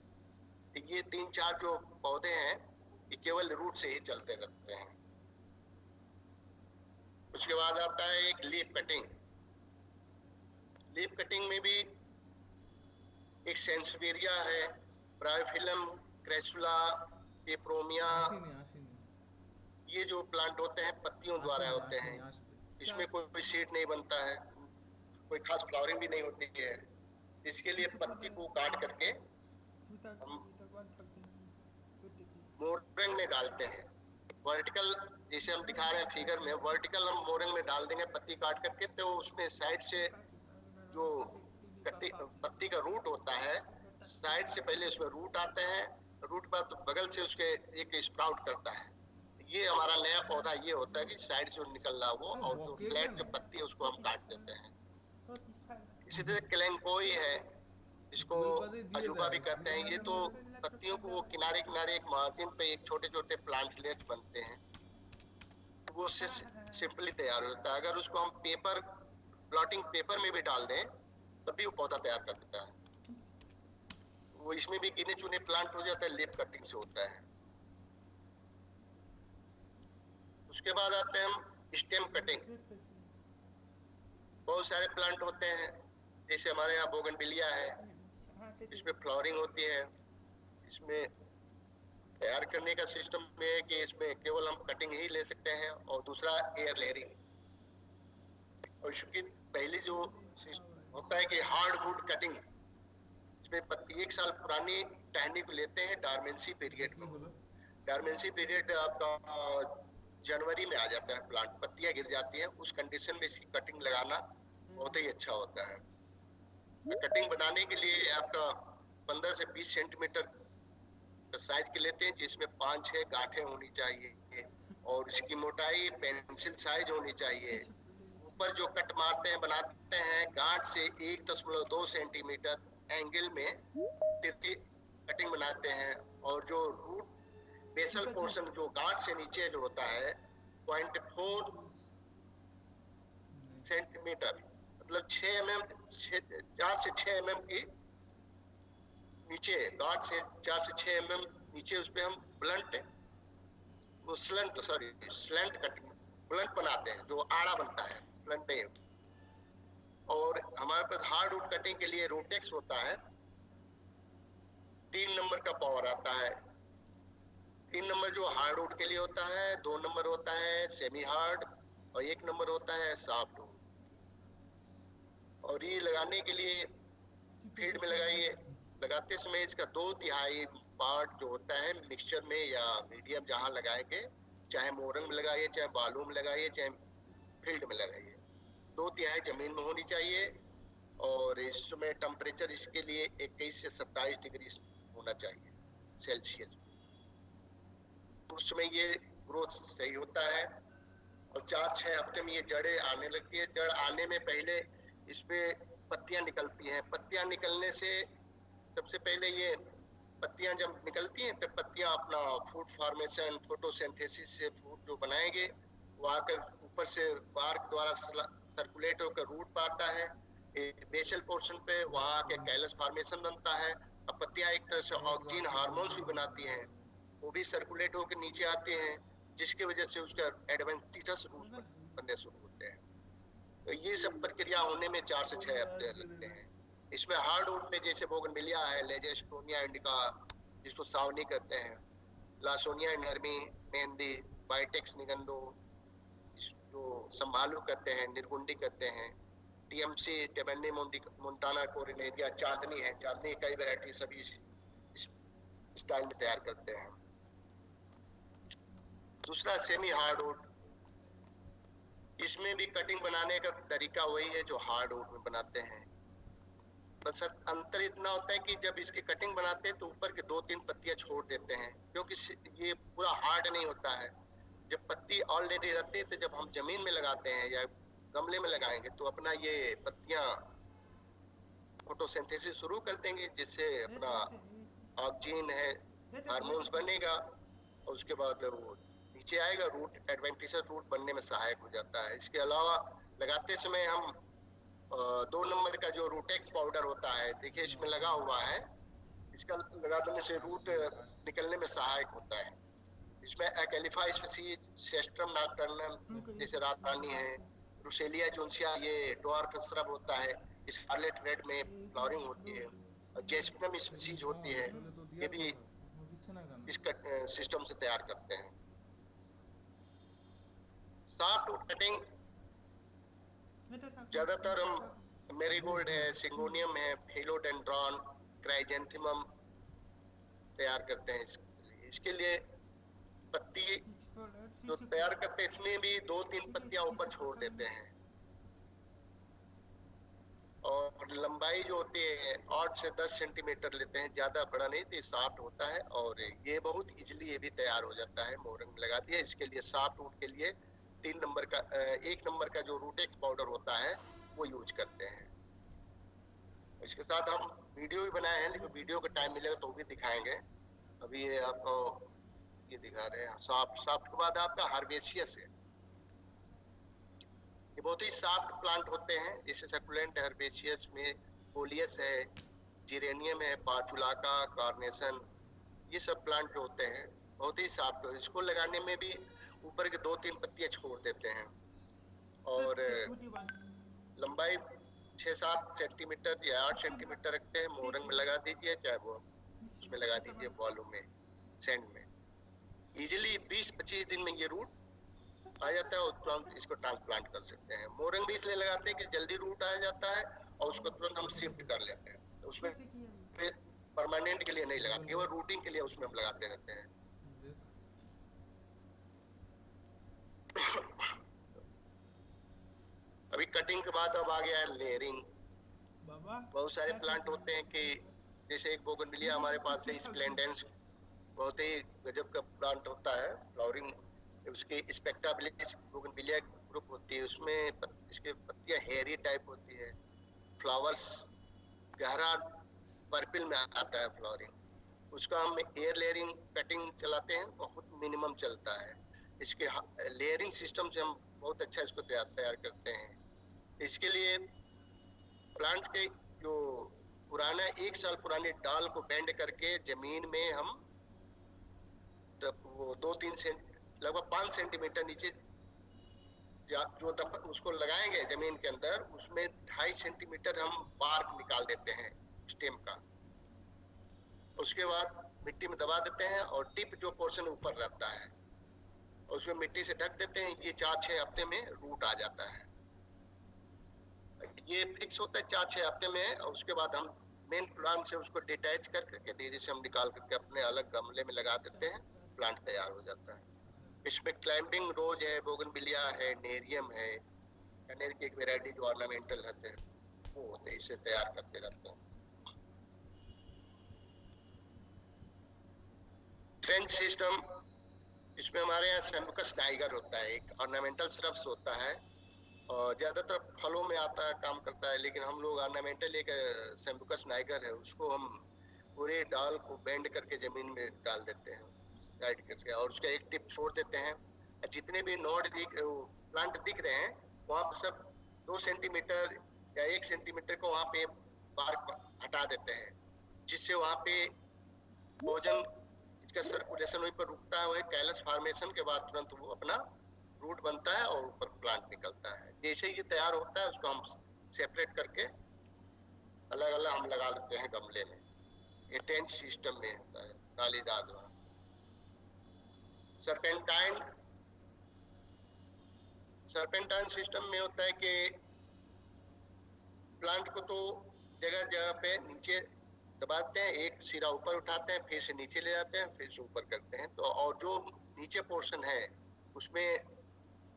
तो ये 3-4 जो पौधे हैं ये केवल रूट से ही चलते रहते हैं। उसके बाद आता है एक लीफ कटिंग। लीफ कटिंग में भी एक सेंसवेरिया है, ब्रायोफिलम, क्रेसुला, पेप्रोमिया, ये जो प्लांट होते हैं पत्तियों द्वारा होते हैं। इसमें कोई सीड नहीं बनता है, कोई खास फ्लावरिंग भी नहीं होती है। इसके लिए पत्ती को काट करके हम मोरंग में डालते हैं। वर्टिकल, जैसे हम दिखा रहे हैं फिगर में, वर्टिकल हम मोरंग में डाल देंगे पत्ती काट करके, तो उसमें साइड से जो पत्ती का रूट होता है, साइड से पहले उसमें रूट आते हैं, रूट बाद तो बगल से उसके एक स्प्राउट करता है। ये हमारा नया पौधा ये होता है कि साइड से निकल रहा वो, और जो फ्लैट जो पत्ती है उसको हम काट देते हैं। इसी तरह क्लेंकोई है, इसको अजूबा भी कहते हैं। ये तो पत्तियों को वो किनारे किनारे एक मार्जिन पे एक छोटे छोटे प्लांटलेट्स बनते हैं, तो वो उससे सिंपली तैयार होता है। अगर उसको हम पेपर, प्लॉटिंग पेपर में भी डाल दें तभी वो पौधा तैयार कर देता है। वो इसमें भी गिने चुने प्लांट हो जाता है, लीफ कटिंग से होता है। उसके बाद आते हैं हम स्टेम कटिंग। बहुत सारे प्लांट होते हैं, जैसे हमारे यहाँ बोगनविलिया है, इसमें फ्लावरिंग होती है। इसमें इसमें तैयार करने का सिस्टम में है कि इसमें केवल हम कटिंग ही ले सकते हैं, और दूसरा एयर लेयरिंग। और इसकी पहली जो होता है कि हार्डवुड कटिंग, इसमें 1 साल पुरानी टहनी को लेते हैं डॉर्मेंसी पीरियड को। डॉर्मेंसी पीरियड आपका जनवरी में आ जाता है, प्लांट पत्तियां गिर जाती हैं, उस कंडीशन में इसकी कटिंग लगाना बहुत ही अच्छा होता है। कटिंग बनाने के लिए आपका 15 से 20 सेंटीमीटर साइज के लेते हैं, जिसमें 5-6 गांठें होनी चाहिए, और इसकी मोटाई पेंसिल साइज होनी चाहिए। ऊपर जो कट मारते हैं बनाते हैं, गांठ से 1.2 सेंटीमीटर एंगल में तिरछी कटिंग बनाते हैं। और जो रूट बेसल पोर्शन जो गांठ से नीचे जो होता है 0.4 सेंटीमीटर, मतलब 6 mm, 4 से 6 mm की नीचे, गांठ से 4 से 6 mm नीचे, उस पे हम स्लैंट कटिंग ब्लंट बनाते हैं, जो आड़ा बनता है, ब्लंट नहीं। और हमारे पास हार्डवुड कटिंग के लिए रोटेक्स होता है, 3 नंबर का पावर आता है। 3 नंबर जो हार्डवुड के लिए होता है, 2 नंबर होता है सेमी हार्ड, और 1 नंबर होता है सॉफ्ट वुड। और ये लगाने के लिए फील्ड में लगाइए। लगाते समय इसका 2/3 पार्ट जो होता है मिक्सचर में या मीडियम जहां लगाएंगे, चाहे मोरंग में लगाइए, चाहे बालू में लगाइए, चाहे फील्ड में लगाइए, 2/3 जमीन में होनी चाहिए। और इस समय टेम्परेचर इसके लिए 21 से 27 डिग्री होना चाहिए सेल्सियस। उस समय ये ग्रोथ सही होता है, और 4-6 हफ्ते में ये जड़ें आने लगती है। जड़ आने में पहले इसमें पत्तियां निकलती हैं। पत्तियां निकलने से सबसे पहले ये पत्तियां जब निकलती हैं, तब पत्तियां अपना फूड फॉर्मेशन, फोटोसिंथेसिस से फूड जो बनाएंगे, वो आकर ऊपर से बार्क द्वारा सर्कुलेट होकर रूट पाता है बेसल पोर्शन पे, वहां आके कैलस फॉर्मेशन बनता है। अब पत्तियां एक तरह से ऑक्सीजन हार्मोन्स भी बनाती हैं, वो भी सर्कुलेट होकर नीचे आते हैं, जिसकी वजह से उसका एडवेंटिटस रूट बनने शुरू होते हैं। तो ये सब प्रक्रिया होने में 4 से 6 हफ्ते लगते हैं। इसमें हार्डवुड में जैसे बोगनविलिया है, लेजेस्टोनिया इंडिका जिसको सावनी कहते हैं, लासोनिया इनर्मी, मेहंदी, बाइटेक्स निगंडो जो संभालू कहते हैं, निर्गुंडी कहते हैं, टीएमसी टेबेनी मोंटाना कोरिनेरिया, चांदनी है, चांदनी कई वैरायटी सभी इस स्टाइल में तैयार करते हैं। दूसरा सेमी हार्डवुड, इसमें भी कटिंग बनाने का तरीका वही है जो हार्डवुड में बनाते हैं, बस अंतर इतना होता है कि जब इसकी कटिंग बनाते हैं तो ऊपर के 2-3 पत्तियां छोड़ देते हैं, क्योंकि ये पूरा हार्ड नहीं होता है। जब पत्ती ऑलरेडी रहती है, तो जब हम जमीन में लगाते हैं या गमले में लगाएंगे, तो अपना ये पत्तियां फोटोसिंथेसिस शुरू कर देंगे, जिससे अपना ऑक्सीजन है हार्मोन्स बनेगा, और उसके बाद वो नीचे आएगा, रूट एडवेंटिशियस रूट बनने में सहायक हो जाता है। इसके अलावा लगाते समय हम 2 नंबर का जो रूटेक्स पाउडर होता है, देखिए इसमें लगा हुआ है, इसका लगा देने से रूट निकलने में सहायक होता है। इसमें एक्लिफा स्पीसीज, सेस्ट्रम नॉक्टर्नम जैसे रातरानी है, रुसेलिया जोन्सिया ये ड्वार्फ श्रब होता है, स्कारलेट रेड में फ्लावरिंग होती है, और जेस्पनम स्पीसीज होती है, ये भी इस सिस्टम से तैयार करते हैं। सॉफ्ट कटिंग ज्यादातर हम मेरीगोल्ड है, सिंगोनियम है, फिलोडेंड्रॉन, क्राइजेंथेमम तैयार करते हैं। इसके लिए पत्ती जो तैयार करते हैं, इसमें भी 2-3 पत्तियां ऊपर छोड़ देते हैं, और लंबाई जो होती है 8 से 10 सेंटीमीटर लेते हैं, ज्यादा बड़ा नहीं, तो सॉफ्ट होता है, और ये बहुत इजीली ये भी तैयार हो जाता है। मोरंग में लगा दिया। इसके लिए सॉफ्ट वुड के लिए 1 नंबर का जो रूटेक्स पाउडर होता है वो यूज करते हैं। इसके साथ हम वीडियो भी बनाए हैं, लेकिन वीडियो का टाइम मिलेगा तो वो भी दिखाएंगे। अभी ये आपको ये दिखा रहे हैं। सॉफ्ट के बाद आपका हार्बेशियस है, ये बहुत ही सॉफ्ट प्लांट होते हैं, जैसे सकुलेंट हर्बेशियस में कोलियस है, जिरेनियम है, पाचुलाका, कार्नेशन, ये सब प्लांट जो होते हैं बहुत ही सॉफ्ट। इसको लगाने में भी ऊपर के 2-3 पत्तियां छोड़ देते हैं, और लंबाई 6-7 सेंटीमीटर या 8 सेंटीमीटर रखते हैं। मोरंग में लगा दीजिए, चाहे वो उसमें लगा दीजिए वॉल्यूम में, सेंड में। इजीली 20-25 दिन में ये रूट आ जाता है और तुरंत इसको ट्रांसप्लांट कर सकते हैं। मोरंग भी इसलिए लगाते हैं कि जल्दी रूट आ जाता है और उसको तुरंत हम शिफ्ट कर लेते हैं, तो उसमें परमानेंट के लिए नहीं लगाते, केवल रूटिंग के लिए उसमें हम लगाते रहते हैं। अभी कटिंग के बाद अब आ गया है लेयरिंग। बहुत सारे प्लांट होते हैं कि जैसे एक बोगनविलिया हमारे पास है, स्प्लेंडेंस, बहुत ही गजब का प्लांट होता है, फ्लावरिंग उसकी स्पेक्टाबिलिटी बोगनविलिया ग्रुप होती है, उसमें इसके पत्तियां हेयरी टाइप होती है, फ्लावर्स गहरा पर्पल में आता है फ्लावरिंग, उसका हम एयर लेयरिंग कटिंग चलाते हैं, बहुत मिनिमम चलता है। इसके लेयरिंग सिस्टम से हम बहुत अच्छा इसको तैयार करते हैं। इसके लिए प्लांट के जो पुराना 1 साल पुराने डाल को बेंड करके जमीन में हम वो 2-3 लगभग 5 सेंटीमीटर नीचे जो उसको लगाएंगे जमीन के अंदर, उसमें 2.5 सेंटीमीटर हम बार्क निकाल देते हैं स्टेम का। उसके बाद मिट्टी में दबा देते हैं और टिप जो पोर्शन ऊपर रहता है उसमें मिट्टी से ढक देते हैं। ये 4-6 हफ्ते में रूट आ जाता है। ये फिक्स होता है 4-6 हफ्ते में, और उसके बाद हम मेन प्लांट से उसको डिटैच करके धीरे से हम निकाल करके अपने अलग गमले में लगा देते हैं, प्लांट तैयार हो जाता है। इसमें क्लाइंबिंग रोज है, बोगनविलिया है, नेरियम है, कनेर की एक वैरायटी जो ऑर्नामेंटल रहते हैं वो होते हैं, इसे तैयार करते रहते हैं। ट्रेंच सिस्टम, इसमें हमारे यहाँ सैम्बुकस नाइगर होता है, एक ऑर्नामेंटल श्रब्स होता है और ज्यादातर फलों में आता है, काम करता है, लेकिन हम लोग ऑर्नामेंटल एक सैम्बुकस नाइगर है, उसको हम पूरे डाल को बेंड करके जमीन में डाल देते हैं गाइड करके, और उसका एक टिप छोड़ देते हैं। जितने भी नोड प्लांट दिख रहे हैं वहाँ पर सब 2 सेंटीमीटर या 1 सेंटीमीटर को वहाँ पे बार्क हटा देते हैं, जिससे वहाँ पे भोजन इसका सर्कुलेशन वहीं पर रुकता है। वही कैलस फॉर्मेशन के बाद तुरंत वो अपना रूट बनता है और ऊपर प्लांट निकलता है। जैसे ये तैयार होता है उसको हम सेपरेट करके अलग अलग हम लगा लेते हैं गमले में। ये टेंच सिस्टम में होता है, नालीदार। सर्पेंटाइन सिस्टम में होता है कि प्लांट को तो जगह जगह पे नीचे दबाते हैं, एक सिरा ऊपर उठाते हैं, फिर से नीचे ले जाते हैं, फिर से ऊपर करते हैं, तो और जो नीचे पोर्शन है उसमें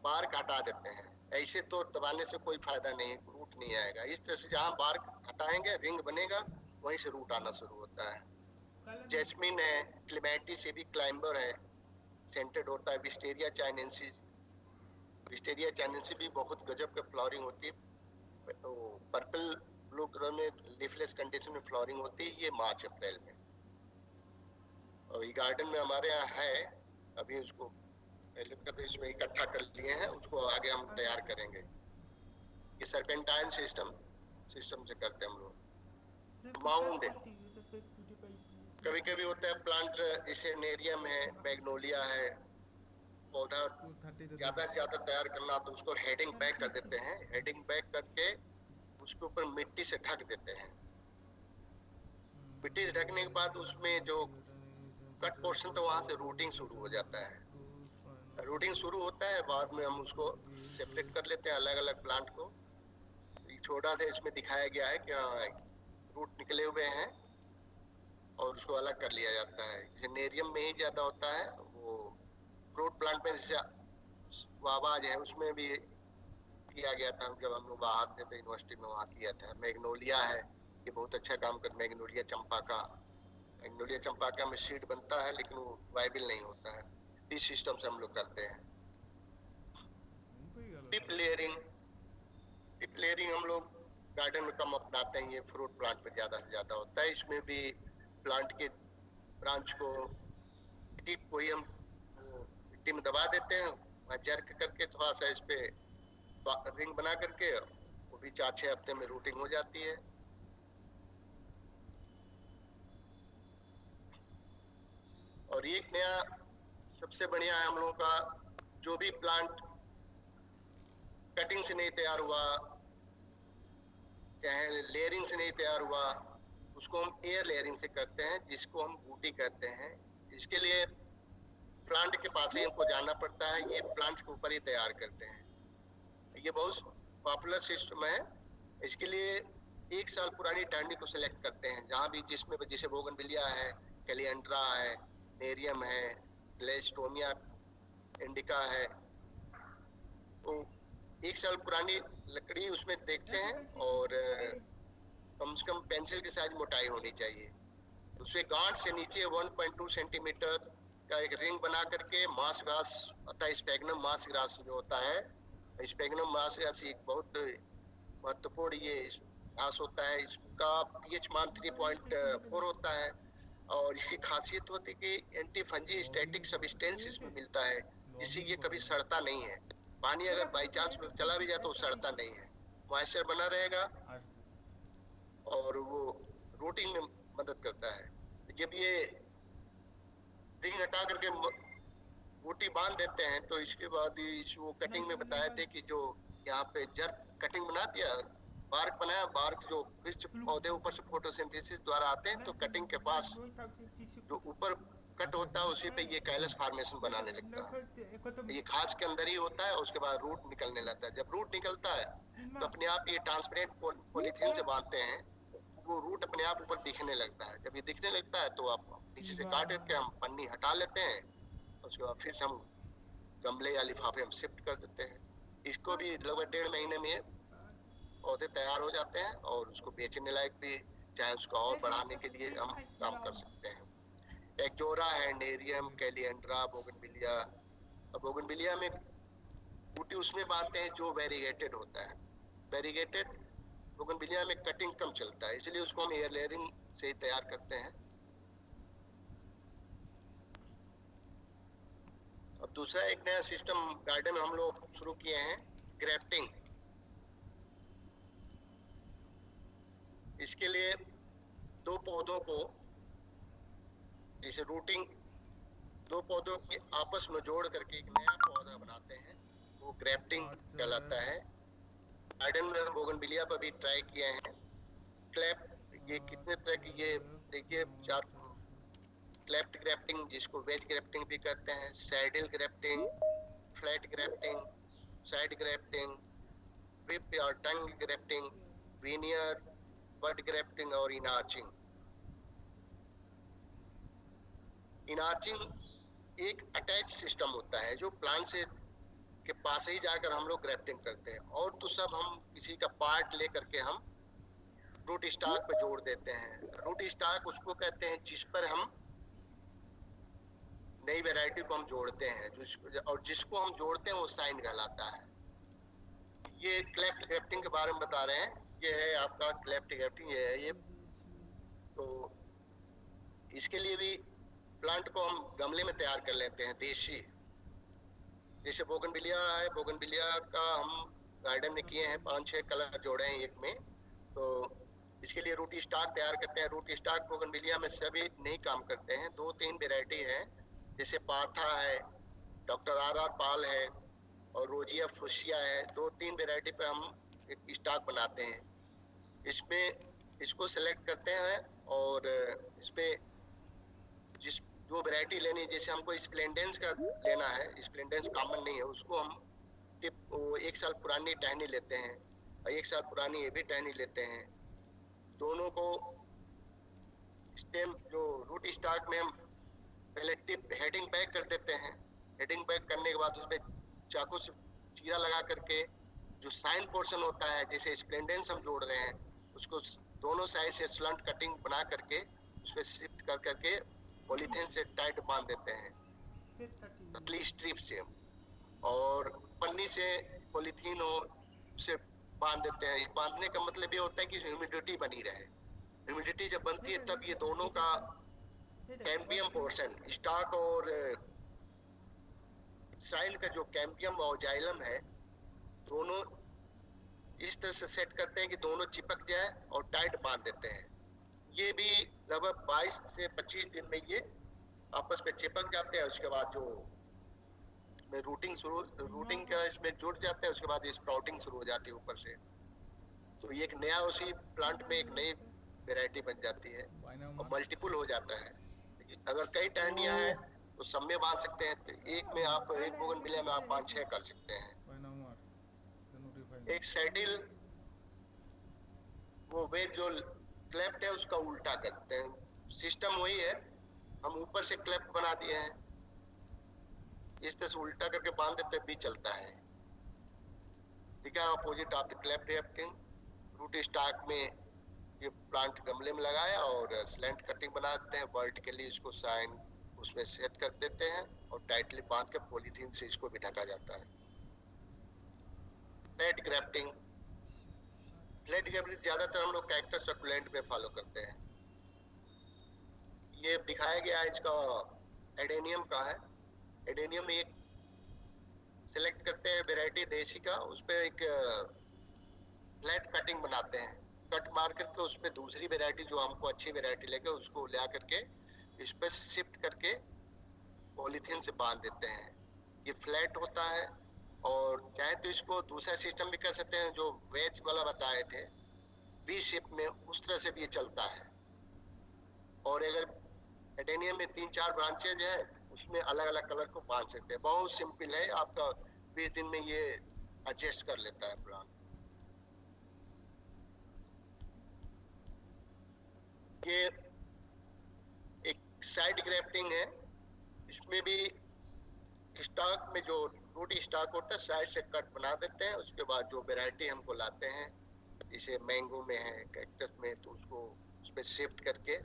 बार्क हटा देते हैं। ऐसे तो दबाने से कोई फायदा नहीं, रूट नहीं आएगा। इस तरह से जहाँ बार्क हटाएंगे रिंग बनेगा, वहीं से रूट आना शुरू होता है। जैस्मिन है, क्लेमेटिस भी क्लाइंबर है, सेंटेड होता है। विस्टेरिया चाइनेंसिस भी बहुत गजब का फ्लावरिंग होती है, तो पर्पल ब्लू कलर में लीफलेस कंडीशन में फ्लावरिंग होती है, ये मार्च अप्रैल में। और ये गार्डन में हमारे यहाँ है, अभी उसको तो इसमें इकट्ठा कर लिए हैं, उसको आगे हम तैयार करेंगे। ये सर्पेंटाइन सिस्टम से करते हैं हम लोग। माउंड कभी कभी होता है प्लांट, जैसे नेरियम है, मैग्नोलिया है, पौधा ज्यादा से ज्यादा तैयार करना तो उसको हेडिंग बैक कर देते हैं। हेडिंग बैक करके उसके ऊपर मिट्टी से ढक देते हैं। मिट्टी से ढकने के बाद उसमें जो कट पोर्शन तो वहां से रूटिंग शुरू हो जाता है। रूटिंग शुरू होता है, बाद में हम उसको सेपरेट कर लेते हैं अलग अलग प्लांट को। छोटा सा इसमें दिखाया गया है कि रूट निकले हुए हैं और उसको अलग कर लिया जाता है। नेरियम में ही ज्यादा होता है, वो फ्रूट प्लांट में जैसे वाबाज है उसमें भी किया गया था, जब हम लोग बाहर थे तो यूनिवर्सिटी में वहाँ किया था। मैग्नोलिया है, ये बहुत अच्छा काम करता है। मैग्नोलिया चंपाका में सीड बनता है लेकिन वो वायबल नहीं होता है। इस सिस्टम से हम लोग करते हैं। टिप लेयरिंग हम लोग गार्डन में कम अपनाते हैं, ये फ्रूट प्लांट पे ज्यादा से ज्यादा होता है। इसमें भी प्लांट के ब्रांच को टिप को ही हम मिट्टी में दबा देते हैं, जर्क करके थोड़ा सा इस पे रिंग बना करके, वो भी 4-6 हफ्ते में रूटिंग हो जाती है। और एक नया सबसे बढ़िया है हम लोगों का, जो भी प्लांट कटिंग से नहीं तैयार हुआ, चाहे लेयरिंग से नहीं तैयार हुआ, उसको हम एयर लेयरिंग से करते हैं, जिसको हम बूटी कहते हैं। इसके लिए प्लांट के पास ही हमको जाना पड़ता है, ये प्लांट के ऊपर ही तैयार करते हैं। ये बहुत पॉपुलर सिस्टम है। इसके लिए 1 साल पुरानी टहनी को सिलेक्ट करते हैं, जहाँ भी जिसमें जैसे बोगनविलिया है, कैलिएंड्रा है, नेरियम है, ग्लेस्टोमिया इंडिका है, तो 1 साल पुरानी लकड़ी उसमें देखते हैं और कम से कम पेंसिल की साइज मोटाई होनी चाहिए। उससे गांठ से नीचे 1.2 सेंटीमीटर का एक रिंग बना करके मास ग्रास अतः स्पेगनम मास ग्रास जो होता है, स्पेगनम मास ग्रास एक बहुत महत्वपूर्ण ये घास होता है। इसका पीएच मान 3.4 होता है और इसकी खासियत होती है कि एंटी फंजी स्टैटिक सब्सटेंस इसमें मिलता है, जिससे ये कभी सड़ता नहीं है। पानी अगर बाई चांस में चला भी जाए तो सड़ता नहीं है, मॉइस्चर बना रहेगा और वो रूटिंग में मदद करता है। जब ये रिंग हटा करके बूटी बांध देते हैं तो इसके बाद वो कटिंग में बताए थे कि जो यहाँ पे जड़ कटिंग बना दिया, बार्क बनाया, बार्क जो वृक्ष पौधे ऊपर से फोटोसिंथेसिस द्वारा आते हैं तो कटिंग के पास जो ऊपर कट होता है उसी पे ये कैलस फॉर्मेशन बनाने लगता है। ये घास के अंदर ही होता है, उसके बाद रूट निकलने लगता है। जब रूट निकलता है तो अपने आप ये ट्रांसपेरेंट पॉलीथीन से बांधते हैं, वो रूट अपने आप ऊपर दिखने लगता है। जब ये दिखने लगता है तो आप नीचे से काट करके हम पन्नी हटा लेते हैं, उसके बाद फिर हम गमले या लिफाफे हम शिफ्ट कर देते हैं। इसको भी लगभग 1.5 महीने में पौधे तैयार हो जाते हैं और उसको बेचने लायक भी, चाहे उसको और बढ़ाने के लिए हम काम कर सकते हैं। एक जोरा है, नेरियम, कैलिएंड्रा, बोगनविलिया। अब बोगनविलिया में बूटी उसमें बांधते हैं जो वेरीगेटेड होता है। वेरीगेटेड बोगनविलिया में कटिंग कम चलता है, इसलिए उसको हम एयर लेयरिंग से ही तैयार करते हैं। अब दूसरा एक नया सिस्टम गार्डन में हम लोग शुरू किए हैं, ग्राफ्टिंग। इसके लिए 2 पौधों को जैसे रूटिंग, 2 पौधों के आपस में जोड़ करके एक नया पौधा बनाते हैं, वो ग्राफ्टिंग कहलाता है। गार्डन में हम बोगनविलिया पर भी ट्राई किए हैं। क्लैप, ये कितने तरह की, ये देखिए 4 क्लैप्ट ग्राफ्टिंग, जिसको वेज ग्राफ्टिंग भी कहते हैं, saddle grafting, flat grafting, side grafting, whip और टंग ग्राफ्टिंग, वीनियर, बड ग्राफ्टिंग और इनार्चिंग। इनार्चिंग एक अटैच सिस्टम होता है जो प्लांट से के पास ही जाकर हम लोग ग्राफ्टिंग करते हैं, और तो सब हम किसी का पार्ट लेकर के हम रूट स्टॉक पे जोड़ देते हैं। रूट स्टॉक उसको कहते हैं जिस पर हम नई वैरायटी को हम जोड़ते हैं, और जिसको हम जोड़ते हैं वो साइन कहलाता है। ये क्लैप्ट ग्राफ्टिंग के बारे में बता रहे हैं। ये है आपका क्लैप्ट ग्राफ्टिंग, ये है ये। तो इसके लिए भी प्लांट को हम गमले में तैयार कर लेते हैं देशी। जैसे बोगनविलिया है, बोगनविलिया का हम गार्डन में किए हैं, 5-6 कलर जोड़े हैं एक में। तो इसके लिए रूट स्टॉक तैयार करते हैं। रूट स्टॉक बोगनविलिया में सभी नहीं काम करते हैं, 2-3 वेराइटी है, जैसे पार्था है, डॉक्टर आर पाल है और रोजिया फुशिया है। 2-3 वेराइटी पे हम एक स्टॉक बनाते हैं। इसमें इसको सेलेक्ट करते हैं और इसमें जो वैरायटी लेनी, जैसे हमको स्प्लेंडेंस का लेना है, स्प्लेंडेंस कॉमन नहीं है, उसको हम 1 साल पुरानी टहनी लेते हैं और 1 साल पुरानी ये भी टहनी लेते हैं। दोनों को स्टेम जो रूट स्टॉक में हम पहले टिप हेडिंग बैक कर देते हैं। हेडिंग बैक करने के बाद उसमें चाकू से चीरा लगा करके जो साइन पोर्शन होता है, जैसे स्प्लेंडेंस हम जोड़ रहे हैं, उसको दोनों साइड से स्लंट कटिंग बना करके उसमें शिफ्ट कर करके पॉलीथीन से टाइट बांध देते हैं, पतली स्ट्रिप से, और पन्नी से पॉलीथीन से बांध देते हैं। बांधने का मतलब ये होता है कि ह्यूमिडिटी बनी रहे। ह्यूमिडिटी जब बनती है तब ये दोनों का कैम्बियम पोर्शन, स्टॉक और साइन का जो कैम्बियम और जाइलम है, दोनों इस तरह से सेट करते हैं कि दोनों चिपक जाए और टाइट बांध देते हैं। ये भी लगभग 22 से 25 दिन में ये आपस में चिपक जाते हैं। उसके बाद जो रूटिंग का इसमें जुड़ जाते हैं, उसके बाद स्प्राउटिंग शुरू हो जाती है ऊपर से। तो ये एक नया, उसी प्लांट में एक नई वैरायटी बन जाती है बाइना और मल्टीपल हो जाता है। अगर कई टहनियां हैं तो सब में बांध सकते हैं, तो एक में आप एक बोगनविलिया में आप 5-6 कर सकते हैं। बाइना मार द नोटिफाई एक सैडिल वो वे जो क्लैप्ट है उसका उल्टा करते हैं, सिस्टम वही है, हम ऊपर से क्लैप्ट बना दिए हैं, इस तरह से उल्टा करके बांध देते भी चलता है। ठीक है, opposite of the cleft grafting. Root stock में ये प्लांट गमले में लगाया और स्लैंट कटिंग बना देते हैं, वर्टिकली इसको साइन उसमें सेट कर देते हैं और टाइटली बांध के पॉलीथीन से इसको भी ढका जाता है। फ्लैट ग्राफ्टिंग, फ्लैट ग्राफ्टिंग ज्यादातर हम लोग कैक्टस सकुलेंट में फॉलो करते हैं। ये दिखाया गया है, इसका एडेनियम का है। एडेनियम में एक सिलेक्ट करते हैं वैरायटी देसी का, उस पर एक फ्लैट कटिंग बनाते हैं, कट मार करके उस पर दूसरी वैरायटी जो हमको अच्छी वैरायटी लगे उसको ले करके इस पर शिफ्ट करके पॉलीथीन से बांध देते हैं। ये फ्लैट होता है और चाहे तो इसको दूसरा सिस्टम भी कर सकते हैं जो वेज वाला बताए थे, वी शेप में, उस तरह से भी ये चलता है। और अगर एडेनियम में 3-4 ब्रांचेज है उसमें अलग अलग कलर को बांध सकते हैं। बहुत सिंपल है, आपका 20 दिन में ये एडजस्ट कर लेता है प्लांट। ये एक साइड ग्राफ्टिंग है, इसमें भी स्टॉक में जो रूट स्टॉक होता है साइड से कट बना देते हैं, उसके बाद जो वैरायटी हमको लाते हैं जैसे मैंगो में है, कैक्टस में, तो उसको उस पर शिफ्ट करके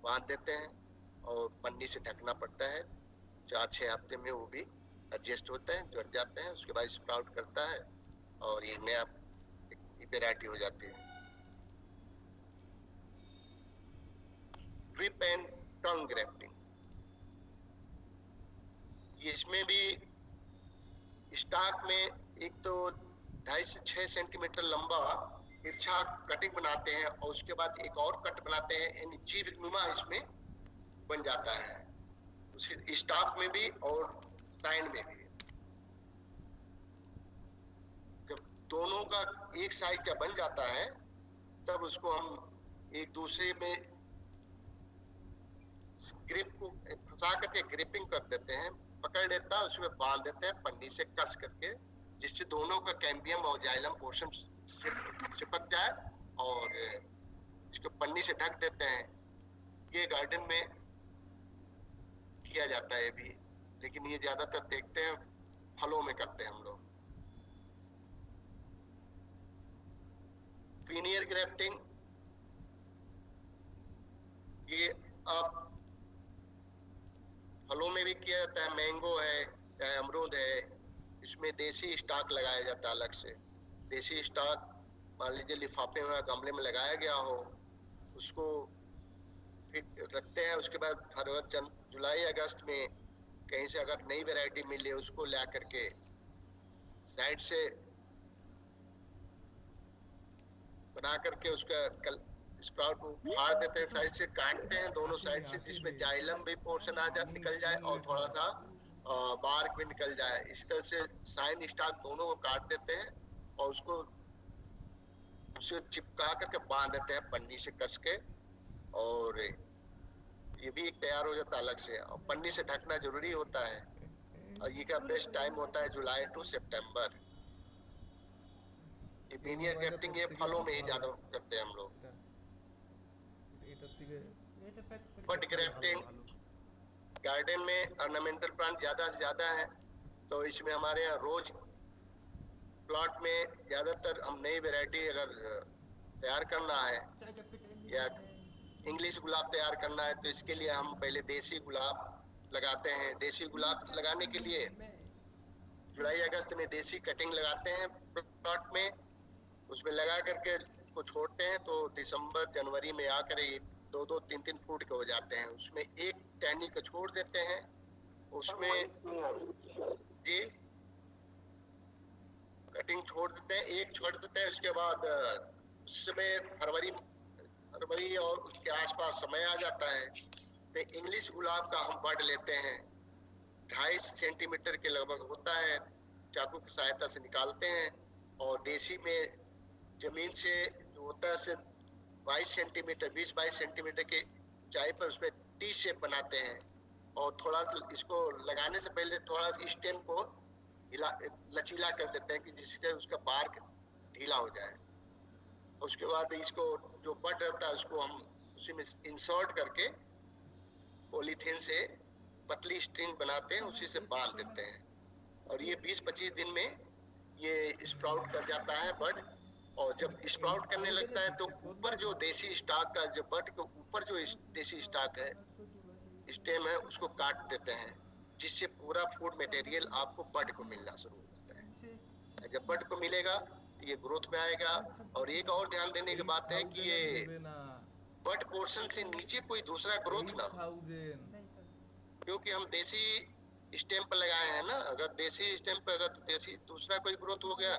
बांध देते हैं और पन्नी से ढकना पड़ता है। 4-6 हफ्ते में वो भी एडजस्ट होता है, जुड़ जाते हैं, उसके बाद स्प्राउट करता है और ये नया वैरायटी हो जाती है। ड्रिप एंड टंग ग्राफ्टिंग, इसमें भी स्टॉक में एक तो 2.5 से 6 सेंटीमीटर लंबा तिरछा कटिंग बनाते हैं और उसके बाद एक और कट बनाते हैं, यानी जीव नुमा इसमें बन जाता है, उसी स्टॉक में भी और साइड में भी। जब दोनों का एक साइड का बन जाता है तब उसको हम एक दूसरे में ग्रिप को फंसा करके ग्रिपिंग कर देते हैं, पकड़ लेता है, उसमें बांध देते हैं पन्नी से कस करके, जिससे दोनों का कैम्बियम और जाइलम पोर्शन चिपक जाए और इसको पन्नी से ढक देते हैं। ये गार्डन में किया जाता है भी, लेकिन ये ज्यादातर देखते हैं फलों में करते हैं हम लोग। पीनियर ग्राफ्टिंग, ये आप फलों में भी किया जाता है, मैंगो है चाहे अमरूद है, इसमें देसी स्टॉक लगाया जाता है अलग से। देसी स्टॉक मान लीजिए लिफाफे में गमले में लगाया गया हो, उसको फिर रखते हैं, उसके बाद फरवरी जुलाई अगस्त में कहीं से अगर नई वैरायटी मिले उसको ला करके साइड से बना करके उसका स्प्राउट को फाड़ देते हैं, साइड से काटते हैं दोनों साइड से, जिसमें जाइलम भी पोर्शन आ जाए निकल जाए और थोड़ा सा बार्क भी निकल जाए। इस तरह से साइन स्टॉक दोनों को काट देते हैं और उसको उसे चिपका करके बांध देते हैं पन्नी से कस के, और ये भी एक तैयार हो जाता है अलग से। और पन्नी से ढकना जरूरी होता है और ये का बेस्ट टाइम होता है जुलाई टू सितंबर। ये पीनियर ग्राफ्टिंग ये फलों में ही ज्यादा करते हैं हम लोग। बट ग्राफ्टिंग गार्डन में ऑर्नामेंटल प्लांट ज्यादा से ज्यादा है, तो इसमें हमारे यहाँ रोज प्लॉट में ज्यादातर हम नई वैरायटी अगर तैयार करना है या इंग्लिश गुलाब तैयार करना है तो इसके लिए हम पहले देसी गुलाब लगाते हैं। देसी गुलाब लगाने के लिए जुलाई अगस्त में देसी कटिंग लगाते हैं प्लॉट में, उसमें लगा करके उसको छोड़ते हैं तो दिसंबर जनवरी में आकर 2-3 फुट के हो जाते हैं। उसमें एक टहनी को छोड़ देते हैं, उसमें जी कटिंग छोड़ देते हैं, एक छोड़ देते हैं, उसके बाद उसमें फरवरी और उसके आसपास समय आ जाता है तो इंग्लिश गुलाब का हम बड लेते हैं, 2.5 सेंटीमीटर के लगभग होता है, चाकू की सहायता से निकालते हैं और देसी में जमीन से जो होता है 22 सेंटीमीटर 20-22 सेंटीमीटर के ऊंचाई पर उसमें टी शेप बनाते हैं और थोड़ा सा इसको लगाने से पहले थोड़ा सा स्टेम को लचीला कर देते हैं कि जिससे उसका बार्क ढीला हो जाए। उसके बाद इसको जो बड रहता है उसको हम उसी में इंसर्ट करके पॉलीथीन से पतली स्ट्रिंग बनाते हैं, उसी से बांध देते हैं और ये 20-25 दिन में ये स्प्राउट कर जाता है बड। और जब स्प्राउट करने लगता है तो ऊपर जो देसी स्टॉक का जो बड के ऊपर जो देसी स्टॉक है स्टेम है उसको काट देते हैं, जिससे पूरा फूड मटेरियल आपको बड को मिलना शुरू हो जाता है। जब बड को मिलेगा तो ये ग्रोथ में आएगा। और एक और ध्यान देने की बात है कि ये बड पोर्शन से नीचे कोई दूसरा ग्रोथ ना हो, क्योंकि हम देसी स्टेम पर लगाए हैं ना। अगर देसी स्टेम पर अगर देसी दूसरा कोई ग्रोथ हो गया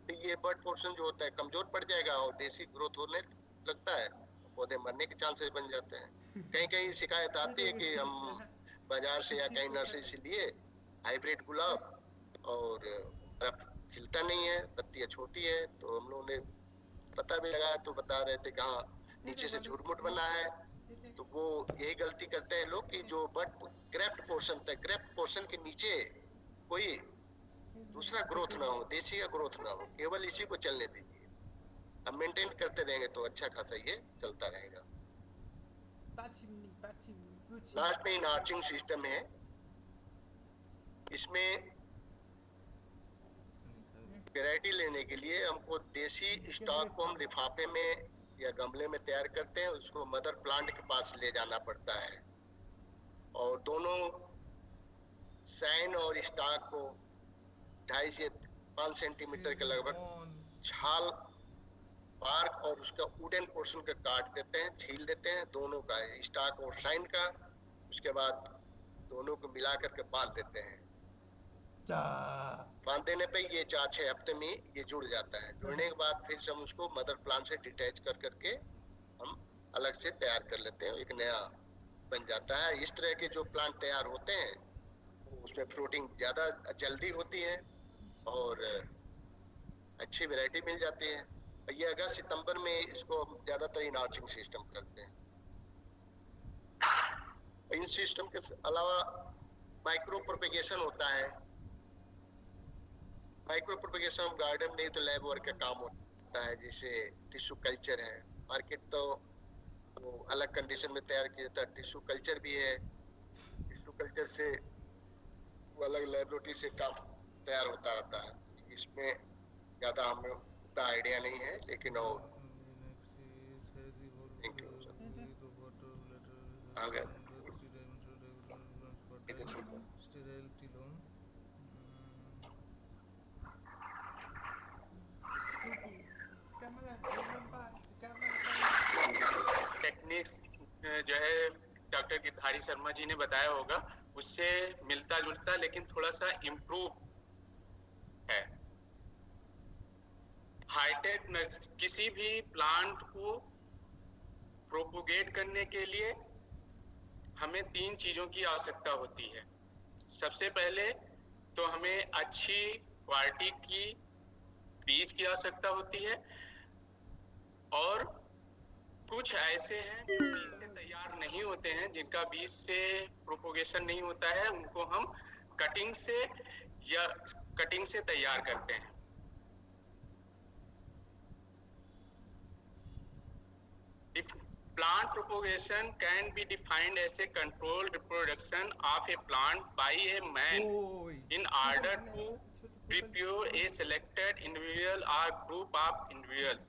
तो ये बड पोर्शन जो होता है कमजोर पड़ जाएगा और देसी ग्रोथ होने लगता है, पौधे मरने के चांसेस बन जाते हैं। कहीं कहीं शिकायत आती है कि हम बाजार से या कहीं नर्सरी से लिए हाइब्रिड गुलाब और खिलता नहीं है, पत्तियां छोटी है। तो हम लोगों ने पता भी लगाया तो बता रहे थे कहाँ नीचे से झुरमुट बना है। तो वो यही गलती करते हैं लोग कि जो बड क्रेप्ट पोर्शन था, क्रेप्ट पोर्शन के नीचे कोई दूसरा ग्रोथ ना हो, देसी का ग्रोथ ना हो, केवल इसी को चलने दीजिए। अब मेंटेन करते रहेंगे तो अच्छा खासा ये चलता रहेगा। लास्ट में इनआर्चिंग सिस्टम है। इसमें वैरायटी लेने के लिए हमको देसी स्टॉक को हम लिफाफे में या गमले में तैयार करते हैं, उसको मदर प्लांट के पास ले जाना पड़ता है और दोनों साइन और स्टॉक को 2.5 से 5 सेंटीमीटर के लगभग छाल बार्क और उसका वुडन पोर्शन का काट देते हैं, छील देते हैं दोनों का, स्टॉक और साइन का। उसके बाद दोनों को मिला करके बांध देते हैं। बांध देने पे ये 4-6 हफ्ते में ये जुड़ जाता है। जुड़ने के बाद फिर हम उसको मदर प्लांट से डिटैच कर करके हम अलग से तैयार कर लेते हैं, एक नया बन जाता है। इस तरह के जो प्लांट तैयार होते हैं उसमें फ्रूटिंग ज्यादा जल्दी होती है और अच्छी वैरायटी मिल जाती है। ये अगस्त सितंबर में इसको ज्यादातर इनआर्चिंग सिस्टम करते हैं। इन सिस्टम के अलावा माइक्रो प्रोपेगेशन होता है। माइक्रो प्रोपेगेशन गार्डन नहीं तो लैब वर्क का काम होता है, जैसे टिश्यू कल्चर है। मार्केट तो अलग कंडीशन में तैयार किया जाता है, टिश्यू कल्चर भी है। टिश्यू कल्चर से अलग लैबोरेटरी से काम तैयार होता रहता है। इसमें ज्यादा हमें उतना आइडिया नहीं है, लेकिन और टेक्निक्स जो है डॉक्टर गिरधारी शर्मा जी ने बताया होगा, उससे मिलता जुलता लेकिन थोड़ा सा इम्प्रूव है। हाईटेक किसी भी प्लांट को प्रोपोगेट करने के लिए हमें 3 चीजों की आवश्यकता होती है। सबसे पहले तो हमें अच्छी क्वालिटी की बीज की आवश्यकता होती है और कुछ ऐसे हैं जो बीज से तैयार नहीं होते हैं, जिनका बीज से प्रोपोगेशन नहीं होता है, उनको हम कटिंग से तैयार करते हैं। Plant propagation can be defined as a controlled reproduction of a plant by a man in order to prepare a selected individual or group of individuals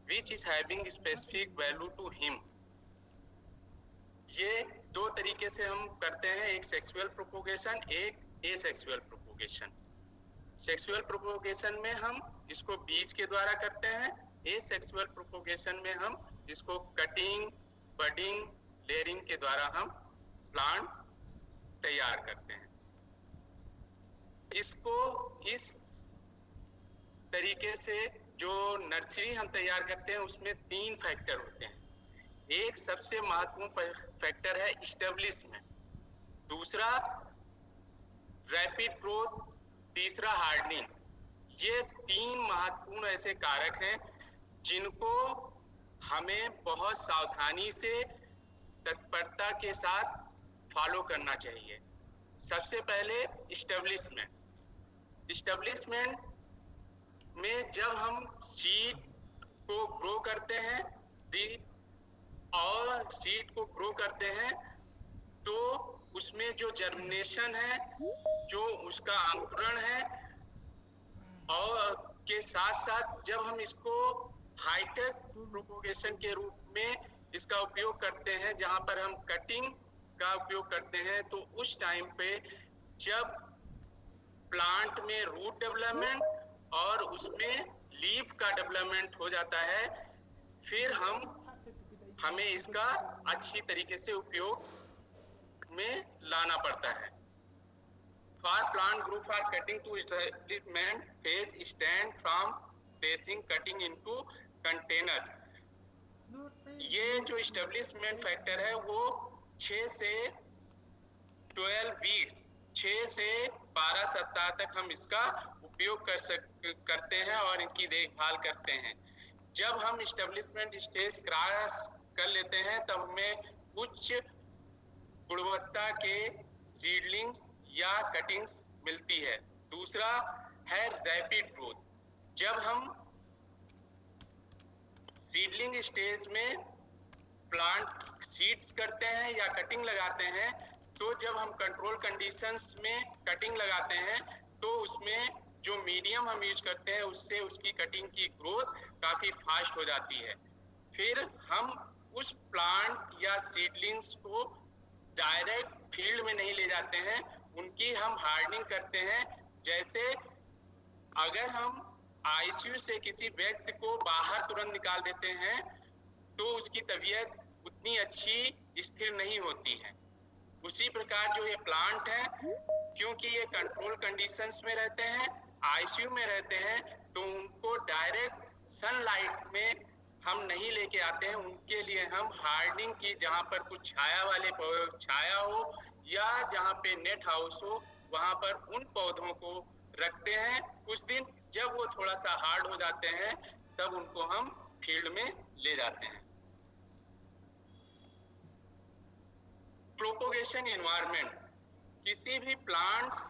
which is having specific value to him. ये 2 तरीके से हम करते हैं, एक सेक्सुअल प्रोपोगेशन, एक एसेक्सुअल प्रोपोगेशन। सेक्सुअल प्रोपोगेशन में हम इसको बीज के द्वारा करते हैं, एसेक्सुअल प्रोपोगेशन में हम इसको कटिंग, बडिंग, लेयरिंग के द्वारा हम प्लांट तैयार करते हैं। इसको इस तरीके से जो नर्सरी हम तैयार करते हैं उसमें 3 फैक्टर होते हैं। एक सबसे महत्वपूर्ण फैक्टर है एस्टेब्लिशमेंट, दूसरा रैपिड ग्रोथ, तीसरा हार्डनिंग। ये 3 महत्वपूर्ण ऐसे कारक हैं जिनको हमें बहुत सावधानी से तत्परता के साथ फॉलो करना चाहिए। सबसे पहले इस्टेब्लिशमेंट में जब हम सीड को ग्रो करते हैं और सीड को ग्रो करते हैं तो उसमें जो जर्मिनेशन है, जो उसका अंकुरण है, और के साथ साथ जब हम इसको हाईटेक प्रोपोगेशन के रूप में इसका उपयोग करते हैं, जहां पर हम कटिंग का उपयोग करते हैं, तो उस टाइम पे जब प्लांट में रूट डेवलपमेंट और उसमें लीफ का डेवलपमेंट हो जाता है, फिर हमें इसका अच्छी तरीके से उपयोग में लाना पड़ता है। For plant group for cutting to establishment phase stand from placing cutting into containers। ये जो इस्टेब्लिशमेंट फैक्टर है वो 6 से 12 वीक्स 6 से 12 सप्ताह तक हम इसका उपयोग करते हैं और इनकी देखभाल करते हैं। जब हम इस्टेब्लिशमेंट स्टेज क्रॉस कर लेते हैं तब हमें उच्च गुणवत्ता के सीडलिंग्स या कटिंग्स मिलती है। दूसरा है रैपिड ग्रोथ। जब हम सीडलिंग स्टेज में प्लांट सीड्स करते हैं या कटिंग लगाते हैं, तो जब हम कंट्रोल कंडीशंस में कटिंग लगाते हैं तो उसमें जो मीडियम हम यूज करते हैं उससे उसकी कटिंग की ग्रोथ काफी फास्ट हो जाती है। फिर हम उस प्लांट या सीडलिंग्स को डायरेक्ट फील्ड में नहीं ले जाते हैं, उनकी हम हार्डनिंग करते हैं। जैसे अगर हम आईसीयू से किसी व्यक्ति को बाहर तुरंत निकाल देते हैं तो उसकी तबीयत उतनी अच्छी स्थिर नहीं होती है। उसी प्रकार जो ये प्लांट है, क्योंकि ये कंट्रोल कंडीशंस में रहते हैं, आईसीयू में रहते हैं, तो उनको डायरेक्ट सनलाइट में हम नहीं लेके आते हैं। उनके लिए हम हार्डनिंग की, जहाँ पर कुछ छाया हो या जहाँ पे नेट हाउस हो, वहाँ पर उन पौधों को रखते हैं कुछ दिन। जब वो थोड़ा सा हार्ड हो जाते हैं तब उनको हम फील्ड में ले जाते हैं। प्रोपोगेशन एनवायरनमेंट, किसी भी प्लांट्स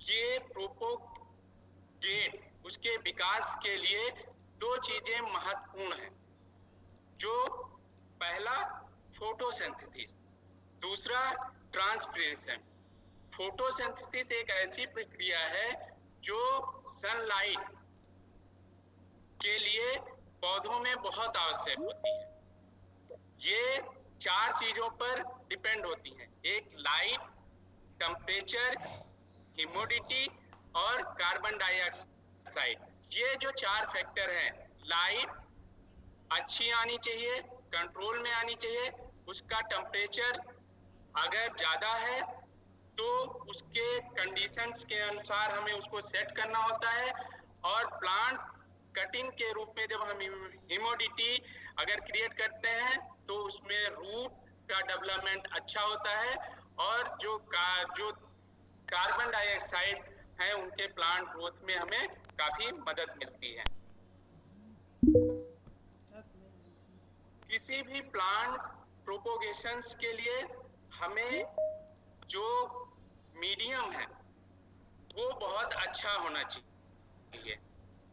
के प्रोपोगेट, उसके विकास के लिए 2 चीजें महत्वपूर्ण हैं। जो पहला फोटोसिंथेसिस, दूसरा ट्रांसपिरेशन। फोटोसिंथेसिस एक ऐसी प्रक्रिया है जो सनलाइट के लिए पौधों में बहुत आवश्यक होती है। ये 4 चीजों पर डिपेंड होती हैं। एक लाइट, टेम्परेचर, ह्यूमिडिटी और कार्बन डाइऑक्साइड। ये जो 4 फैक्टर हैं, लाइट अच्छी आनी चाहिए, कंट्रोल में आनी चाहिए। उसका टेम्परेचर अगर ज्यादा है तो उसके कंडीशंस के अनुसार हमें उसको सेट करना होता है। और प्लांट कटिंग के रूप में जब हम ह्यूमिडिटी अगर क्रिएट करते हैं तो उसमें रूट का डेवलपमेंट अच्छा होता है और जो कार्बन डाइऑक्साइड है उनके प्लांट ग्रोथ में हमें काफी मदद मिलती है। किसी भी प्लांट प्रोपोगेशंस के लिए हमें जो मीडियम है वो बहुत अच्छा होना चाहिए,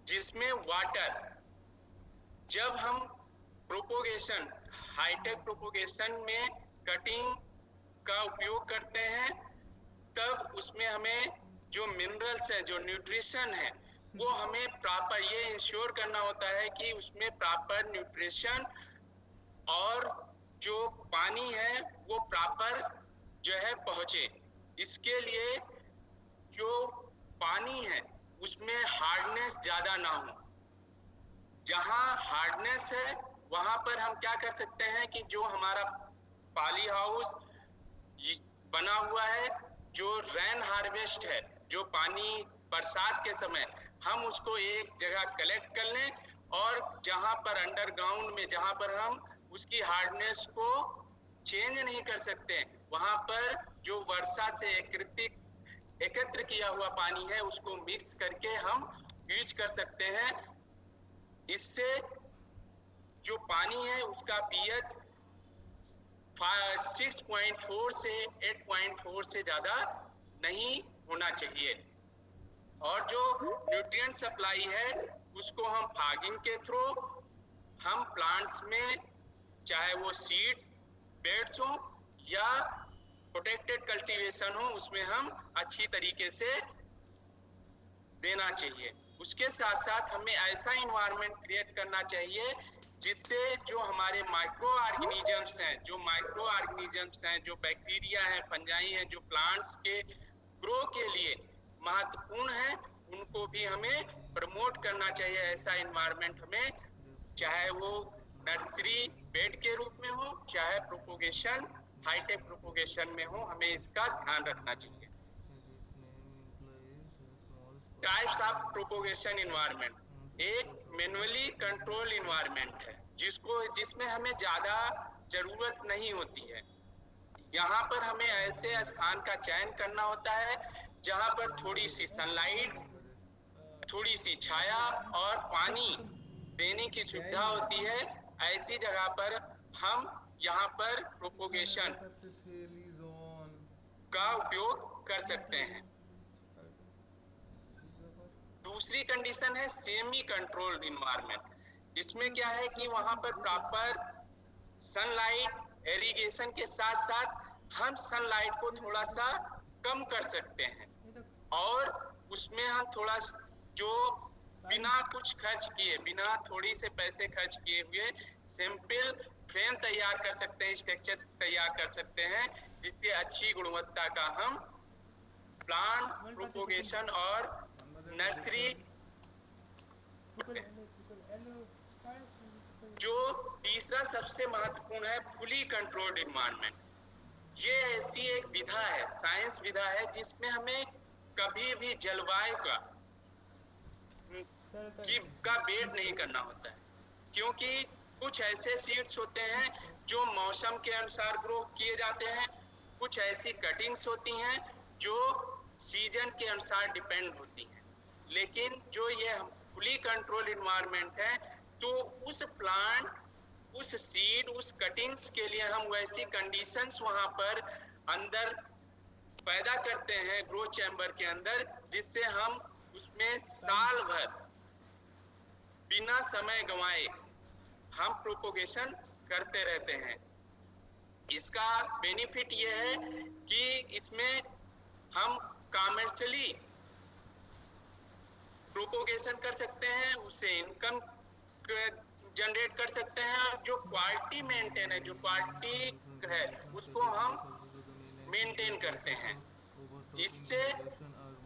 जिसमें वाटर, जब हम प्रोपोगेशन, हाईटेक प्रोपोगेशन में कटिंग का उपयोग करते हैं तब उसमें हमें जो मिनरल्स है, जो न्यूट्रिशन है, वो हमें प्रॉपर ये इंश्योर करना होता है कि उसमें प्रॉपर न्यूट्रिशन और जो पानी है वो प्रॉपर जो है पहुंचे। इसके लिए जो पानी है उसमें हार्डनेस ज्यादा ना हो। जहां हार्डनेस है वहां पर हम क्या कर सकते हैं कि जो हमारा पॉली हाउस बना हुआ है, जो रेन हार्वेस्ट है, जो पानी बरसात के समय हम उसको एक जगह कलेक्ट कर लें और जहां पर अंडरग्राउंड में, जहां पर हम उसकी हार्डनेस को चेंज नहीं कर सकते, वहां पर जो वर्षा से एकत्र किया हुआ पानी है उसको मिक्स करके हम यूज कर सकते हैं। इससे जो पानी है उसका पीएच 6.4 से 8.4 से ज्यादा नहीं होना चाहिए। और जो न्यूट्रिएंट सप्लाई है उसको हम फागिंग के थ्रू हम प्लांट्स में, चाहे वो सीड्स बेड्स हो या प्रोटेक्टेड कल्टीवेशन हो, उसमें हम अच्छी तरीके से देना चाहिए। उसके साथ साथ हमें ऐसा इन्वायरमेंट क्रिएट करना चाहिए जिससे जो हमारे माइक्रो ऑर्गेनिजम्स हैं, जो बैक्टीरिया हैं, फंजाई हैं, जो प्लांट्स के ग्रो के लिए महत्वपूर्ण है, उनको भी हमें प्रमोट करना चाहिए। ऐसा इन्वायरमेंट हमें, चाहे वो नर्सरी बेड के रूप में हो, चाहे प्रोपोगेशन हाईटेक प्रोपोगेशन में हो, हमें इसका ध्यान रखना चाहिए। टाइप्स ऑफ प्रोपोगेशन इन्वायरमेंट, एक मैनुअली कंट्रोल इन्वायरमेंट है जिसमें हमें ज्यादा जरूरत नहीं होती है। यहाँ पर हमें ऐसे स्थान का चयन करना होता है जहाँ पर थोड़ी सी सनलाइट, थोड़ी सी छाया और पानी देने की सुविधा होती है। ऐसी जगह पर हम यहाँ पर प्रोपोगेशन का उपयोग कर सकते हैं। दूसरी कंडीशन है सेमी कंट्रोल्ड इन्वायरमेंट। इसमें क्या है कि वहां पर प्रॉपर सनलाइट, इरिगेशन के साथ साथ हम सनलाइट को थोड़ा सा कम कर सकते हैं और उसमें हम थोड़ा जो बिना कुछ खर्च किए, बिना थोड़ी से पैसे खर्च किए हुए सिंपल फ्रेम तैयार कर सकते हैं, स्ट्रक्चर तैयार कर सकते हैं, जिससे अच्छी गुणवत्ता का हम प्लांट प्रोपोगेशन और नर्सरी। जो तीसरा सबसे महत्वपूर्ण है फुली कंट्रोल्ड इन्वायरमेंट। ये ऐसी एक विधा है, साइंस विधा है, जिसमें हमें कभी भी जलवायु का वेट नहीं करना होता है, क्योंकि कुछ ऐसे सीड्स होते हैं जो मौसम के अनुसार ग्रो किए जाते हैं, कुछ ऐसी कटिंग्स होती हैं जो सीजन के अनुसार डिपेंड होती हैं। लेकिन जो ये फुली कंट्रोल इन्वायरमेंट है, तो उस प्लांट, उस सीड, उस कटिंग्स के लिए हम वैसी कंडीशंस वहां पर अंदर पैदा करते हैं ग्रो चैम्बर के अंदर, जिससे हम उसमें साल भर बिना समय गंवाए हम प्रोपोगेशन करते रहते हैं। इसका बेनिफिट ये है कि इसमें हम कमर्शियली प्रोपोगेशन कर सकते हैं, उससे इनकम जनरेट कर सकते हैं, और जो क्वालिटी मेंटेन है, जो क्वालिटी है, उसको हम मेंटेन करते हैं। इससे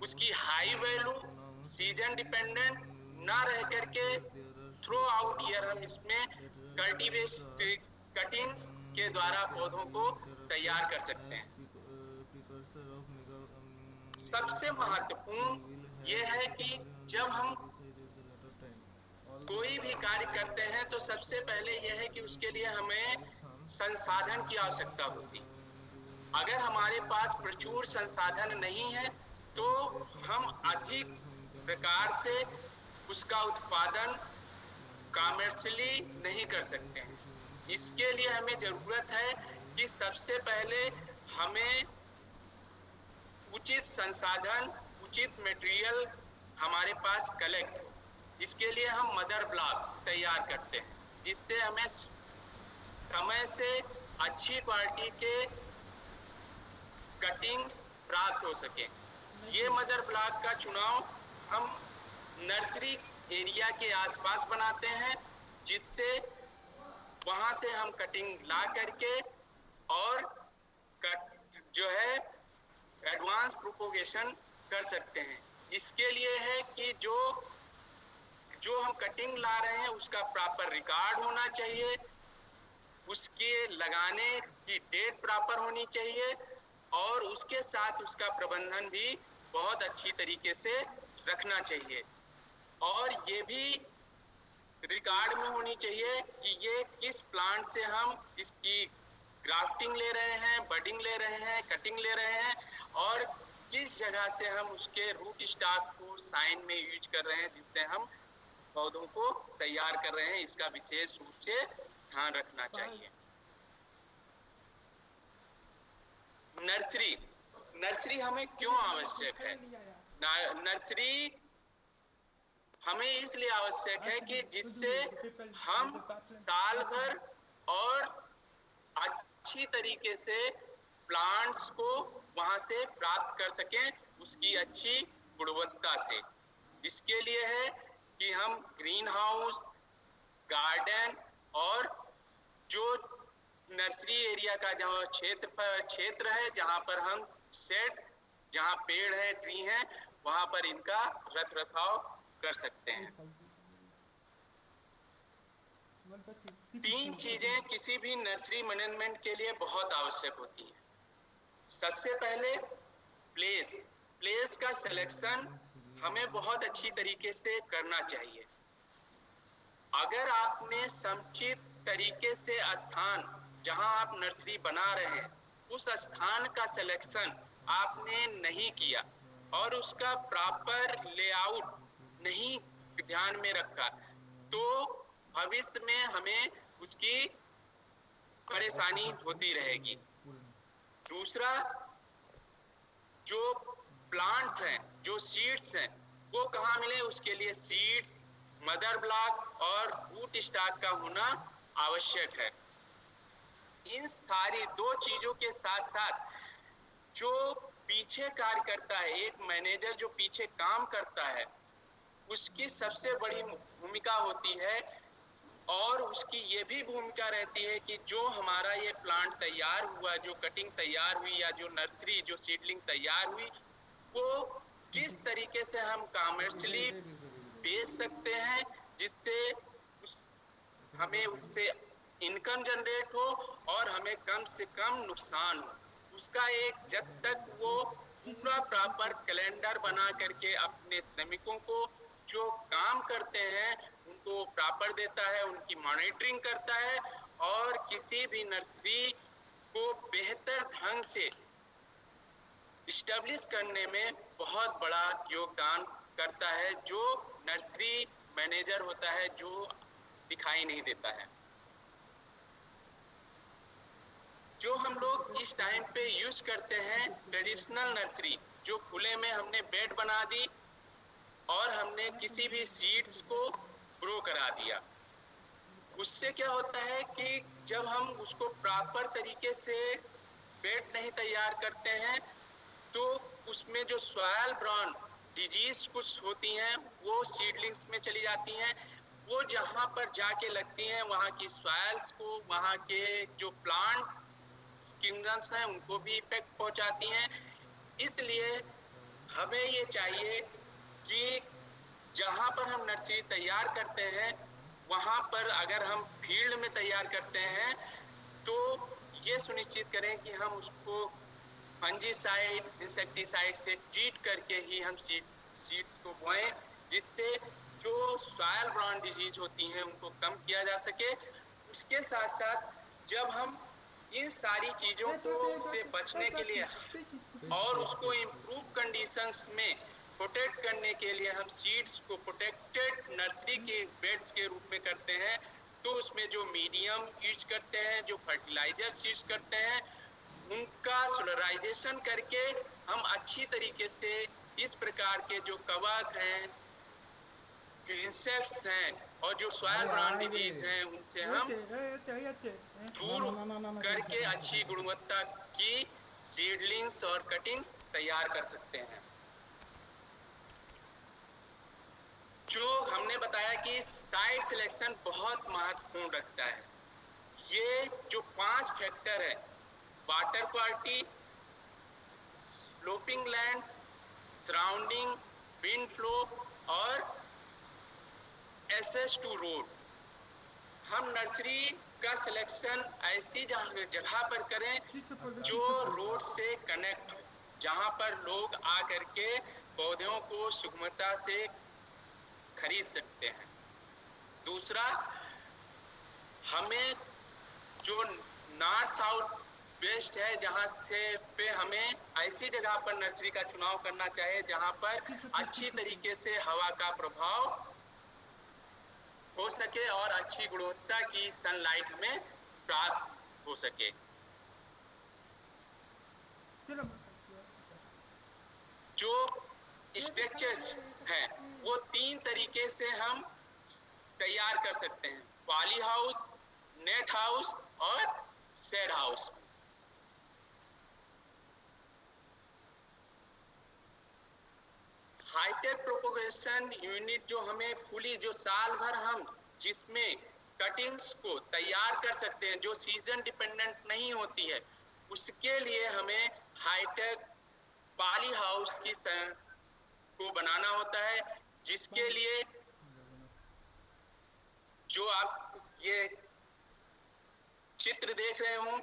उसकी हाई वैल्यू सीजन डिपेंडेंट ना रह करके थ्रू आउट ईयर हम इसमें कटिंग्स के द्वारा पौधों को तैयार कर सकते हैं। सबसे महत्वपूर्ण ये है कि जब हम कोई भी कार्य करते हैं तो सबसे पहले यह है कि उसके लिए हमें संसाधन की आवश्यकता होती है। अगर हमारे पास प्रचुर संसाधन नहीं है तो हम अधिक प्रकार से उसका उत्पादन कमर्शियली नहीं कर सकते हैं। इसके लिए हमें जरूरत है कि सबसे पहले हमें उचित संसाधन, उचित मटेरियल हमारे पास कलेक्ट हो। इसके लिए हम मदर ब्लॉक तैयार करते हैं, जिससे हमें समय से अच्छी क्वालिटी के कटिंग्स प्राप्त हो सके। ये मदर ब्लॉक का चुनाव हम नर्सरी एरिया के आसपास बनाते हैं, जिससे वहां से हम कटिंग ला करके और जो है एडवांस प्रोपोगेशन कर सकते हैं। इसके लिए है कि जो हम कटिंग ला रहे हैं उसका प्रॉपर रिकॉर्ड होना चाहिए, उसके लगाने की डेट प्रॉपर होनी चाहिए, और उसके साथ उसका प्रबंधन भी बहुत अच्छी तरीके से रखना चाहिए। और ये भी रिकॉर्ड में होनी चाहिए कि ये किस प्लांट से हम इसकी ग्राफ्टिंग ले रहे हैं, बडिंग ले रहे हैं, कटिंग ले रहे हैं, और किस जगह से हम उसके रूट स्टॉक को साइन में यूज कर रहे हैं, जिससे हम पौधों को तैयार कर रहे हैं, इसका विशेष रूप से ध्यान रखना चाहिए। नर्सरी हमें क्यों आवश्यक है? नर्सरी हमें इसलिए आवश्यक है कि जिससे हम साल भर और अच्छी तरीके से प्लांट्स को वहां से प्राप्त कर सकें, उसकी अच्छी गुणवत्ता से। इसके लिए है कि हम ग्रीन हाउस, गार्डन और जो नर्सरी एरिया का जहाँ क्षेत्र है, जहाँ पर हम जहाँ पेड़ है, ट्री है, वहां पर इनका रख रखाव कर सकते हैं। 3 चीजें किसी भी नर्सरी मैनेजमेंट के लिए बहुत आवश्यक होती है। सबसे पहले प्लेस का सिलेक्शन हमें बहुत अच्छी तरीके से करना चाहिए। अगर आपने समुचित तरीके से स्थान जहां आप नर्सरी बना रहे हैं, उस स्थान का सिलेक्शन आपने नहीं किया और उसका प्रॉपर लेआउट नहीं ध्यान में रखा, तो भविष्य में हमें उसकी परेशानी होती रहेगी। दूसरा, जो प्लांट्स हैं, जो सीड्स हैं, वो कहाँ मिले, उसके लिए सीड्स, मदर ब्लॉक और रूट स्टॉक का होना आवश्यक है। इन सारी 2 चीजों के साथ साथ जो पीछे कार्य करता है, एक मैनेजर जो पीछे काम करता है, उसकी सबसे बड़ी भूमिका होती है और उसकी ये भी भूमिका रहती है कि जो हमारा ये प्लांट तैयार हुआ, जो कटिंग तैयार हुई या जो नर्सरी, जो सीडलिंग तैयार हुई, वो किस तरीके से हम कमर्शियली बेच सकते हैं, जिससे हमें उससे इनकम जनरेट हो और हमें कम से कम नुकसान हो। उसका एक जब तक वो पूरा प्रॉपर कैलेंडर बना करके अपने श्रमिकों को जो काम करते हैं उनको प्रॉपर देता है, उनकी मॉनिटरिंग करता है और किसी भी नर्सरी को बेहतर ढंग से इस्टेब्लिश करने में बहुत बड़ा योगदान करता है, जो नर्सरी मैनेजर होता है, जो दिखाई नहीं देता है। जो हम लोग इस टाइम पे यूज करते हैं ट्रेडिशनल नर्सरी, जो खुले में हमने बेड बना दी और हमने किसी भी सीड्स को ग्रो करा दिया, उससे क्या होता है कि जब हम उसको प्रॉपर तरीके से बेड नहीं तैयार करते हैं, तो उसमें जो सॉइल ब्रॉन डिजीज कुछ होती हैं वो सीडलिंग्स में चली जाती हैं। वो जहाँ पर जाके लगती हैं, वहाँ की सॉइल्स को, वहाँ के जो प्लांट किंगडम्स हैं, उनको भी इफेक्ट पहुंचाती हैं। इसलिए हमें ये चाहिए कि जहाँ पर हम नर्सरी तैयार करते हैं, वहाँ पर अगर हम फील्ड में तैयार करते हैं, तो ये सुनिश्चित करें कि हम उसको फंजीसाइड, इंसेक्टिसाइड से ट्रीट करके ही हम सीड्स को बोएं, जिससे जो सॉइल ब्रॉन डिजीज होती हैं उनको कम किया जा सके। उसके साथ साथ जब हम इन सारी चीजों को से बचने के लिए और उसको इम्प्रूव कंडीशंस में प्रोटेक्ट करने के लिए हम सीड्स को प्रोटेक्टेड नर्सरी के बेड्स के रूप में करते हैं, तो उसमें जो मीडियम यूज करते हैं, जो फर्टिलाइजर्स यूज करते हैं, उनका सोलराइजेशन करके हम अच्छी तरीके से इस प्रकार के जो कवक हैं, इंसेक्ट्स हैं और जो सॉइल ब्रॉन डिजीज हैं, उनसे हम दूर करके अच्छी गुणवत्ता की सीडलिंग्स और कटिंग्स तैयार कर सकते हैं। जो हमने बताया कि साइट सिलेक्शन बहुत महत्वपूर्ण रखता है। ये जो 5 फैक्टर है, water quality, sloping land, surrounding, wind flow और एक्सेस टू रोड, हम नर्सरी का सिलेक्शन ऐसी जगह पर करें जो रोड से कनेक्ट हो, जहां पर लोग आ करके पौधों को सुगमता से खरीद सकते हैं। दूसरा, हमें जो नॉर्थ साउथ वेस्ट है, जहां से पे हमें ऐसी जगह पर नर्सरी का चुनाव करना चाहिए जहां पर अच्छी तरीके से हवा का प्रभाव हो सके और अच्छी गुणवत्ता की सनलाइट हमें प्राप्त हो सके। जो स्ट्रक्चर्स हैं वो 3 तरीके से हम तैयार कर सकते हैं, पॉली हाउस, नेट हाउस और shade house. High tech propagation unit जो हमें फुली, जो साल भर हम जिसमें कटिंग्स को तैयार कर सकते हैं, जो सीजन डिपेंडेंट नहीं होती है, उसके लिए हमें हाईटेक पॉली हाउस की को बनाना होता है, जिसके लिए जो आप ये चित्र देख रहे हो,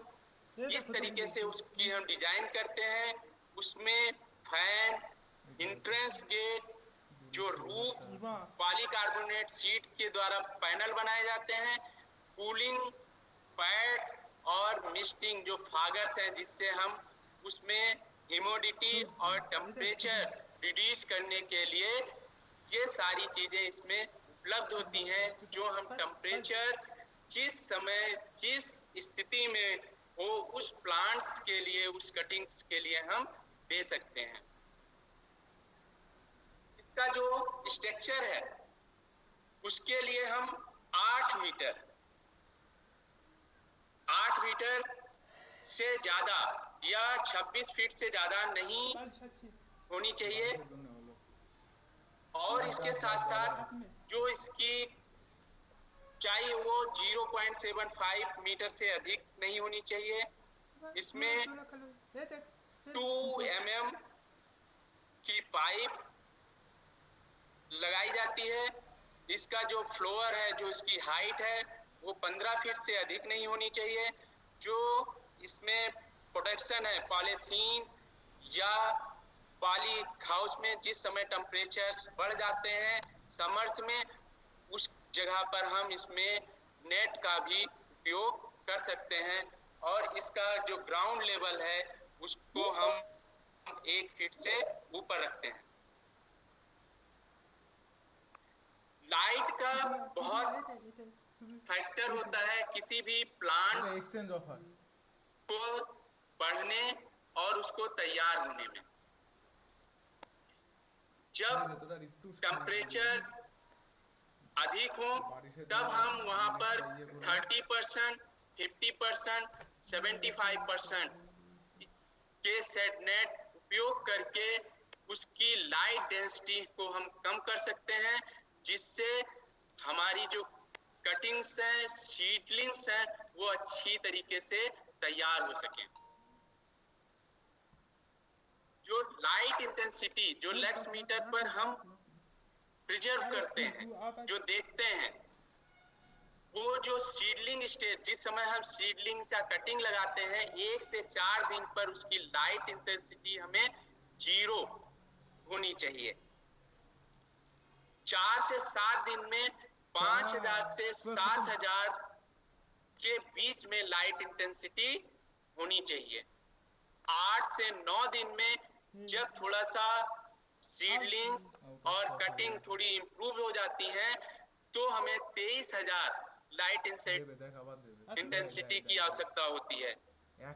इस तरीके से उसकी हम डिजाइन करते हैं। उसमें फैन, इंट्रेंस गेट, जो रूफ पॉलीकार्बोनेट शीट के द्वारा पैनल बनाए जाते हैं, कूलिंग पैड्स और मिस्टिंग जो फागर्स हैं, जिससे हम उसमें ह्यूमिडिटी और टेम्परेचर रिड्यूस करने के लिए ये सारी चीजें इसमें उपलब्ध होती हैं, जो हम टेम्परेचर जिस समय जिस स्थिति में हो उस प्लांट्स के लिए, उस कटिंग्स के लिए हम दे सकते हैं। इसका जो स्ट्रक्चर है उसके लिए हम 8 मीटर से ज्यादा या 26 फीट से ज्यादा नहीं होनी चाहिए, और इसके साथ साथ जो इसकी ऊंचाई वो 0.75 मीटर से अधिक नहीं होनी चाहिए। इसमें 2 mm की पाइप लगाई जाती है। इसका जो फ्लोर है, जो इसकी हाइट है, वो 15 फीट से अधिक नहीं होनी चाहिए। जो इसमें प्रोटेक्शन है पॉलीथीन या पॉली हाउस में, जिस समय टेम्परेचर्स बढ़ जाते हैं समर्स में, उस जगह पर हम इसमें नेट का भी उपयोग कर सकते हैं, और इसका जो ग्राउंड लेवल है उसको हम 1 फीट से ऊपर रखते हैं। लाइट का बहुत फैक्टर होता है किसी भी प्लांट्स को बढ़ने और उसको तैयार होने में। जब टेम्परेचर्स अधिक हो तब हम वहां पर 30%, 50%, 75% के सेट नेट उपयोग करके उसकी लाइट डेंसिटी को हम कम कर सकते हैं, जिससे हमारी जो कटिंग्स हैं, सीडलिंग्स हैं, वो अच्छी तरीके से तैयार हो सके। जो लाइट इंटेंसिटी जो लक्स मीटर पर हम प्रिजर्व करते हैं, जो देखते हैं, वो जो सीडलिंग स्टेज, जिस समय हम सीडलिंग या कटिंग लगाते हैं, 1 से 4 दिन पर उसकी लाइट इंटेंसिटी हमें 0 होनी चाहिए। 4 से 7 दिन में 5000 से 7000 के बीच में लाइट इंटेंसिटी होनी चाहिए। 8 से 9 दिन में जब थोड़ा सा सीडलिंग्स और कटिंग थोड़ी इंप्रूव हो जाती है, तो हमें 23000 लाइट इंटेंसिटी की आवश्यकता होती है,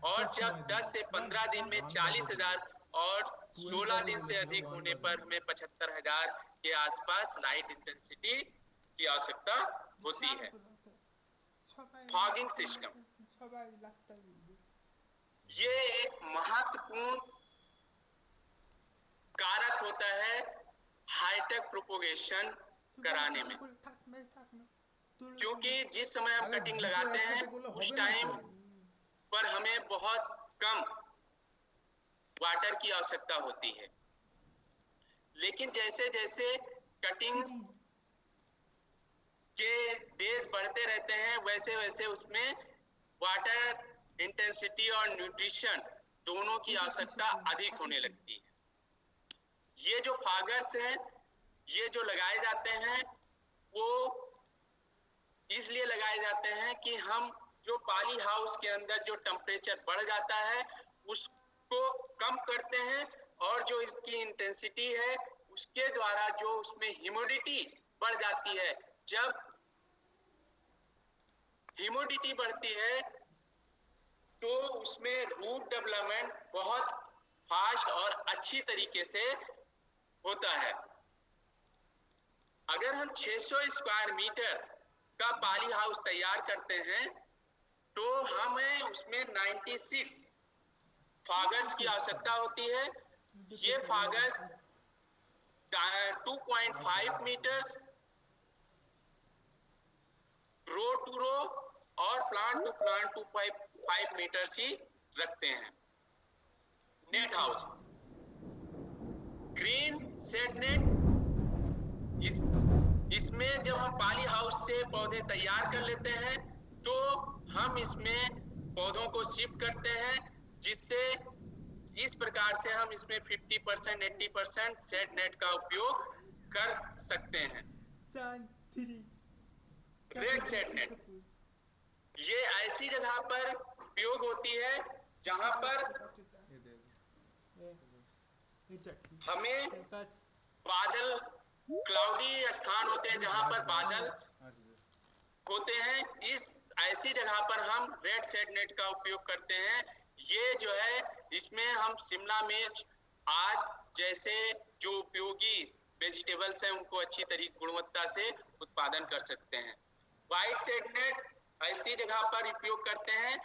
और जब 10 से 15 दिन में 40000 और 16 दिन से अधिक होने पर हमें 75000 के आसपास लाइट इंटेंसिटी की आवश्यकता होती है। फॉगिंग सिस्टम ये एक महत्वपूर्ण कारक होता है हाईटेक प्रोपोगेशन कराने में, क्योंकि जिस समय हम कटिंग लगाते हैं उस टाइम पर हमें बहुत कम वाटर की आवश्यकता होती है, लेकिन जैसे जैसे कटिंग के डेज बढ़ते रहते हैं, वैसे वैसे उसमें वाटर इंटेंसिटी और न्यूट्रिशन दोनों की आवश्यकता अधिक होने लगती है। ये जो फागर्स हैं, ये जो लगाए जाते हैं, वो इसलिए लगाए जाते हैं कि हम जो पॉली हाउस के अंदर जो टेम्परेचर बढ़ जाता है उसको कम करते हैं, और जो इसकी इंटेंसिटी है उसके द्वारा जो उसमें ह्यूमिडिटी बढ़ जाती है, जब ह्यूमिडिटी बढ़ती है तो उसमें रूट डेवलपमेंट बहुत फास्ट और अच्छी तरीके से होता है। अगर हम 600 स्क्वायर मीटर का पॉली हाउस तैयार करते हैं तो हमें उसमें 96 फागस की आवश्यकता होती है। ये फागस 2.5 मीटर्स रो टू रो और प्लांट टू प्लांट 2.5 मीटर्स ही रखते हैं। Net house, green shade net, इसमें जब हम पॉली हाउस से पौधे तैयार कर लेते हैं तो हम इसमें पौधों को शिफ्ट करते हैं, जिससे इस प्रकार से हम इसमें 50% 80% शेड नेट का उपयोग कर सकते हैं। रेड शेड नेट ये ऐसी जगह पर उपयोग होती है जहां पर हमें बादल, क्लाउडी स्थान होते हैं जहां पर बादल होते हैं, इस ऐसी जगह पर हम रेड शेड नेट का उपयोग करते हैं। ये जो है इसमें हम शिमला मिर्च आदि जैसे जो उपयोगी वेजिटेबल्स हैं उनको अच्छी तरीके गुणवत्ता से उत्पादन कर सकते हैं। व्हाइट शेड नेट ऐसी जगह पर उपयोग करते हैं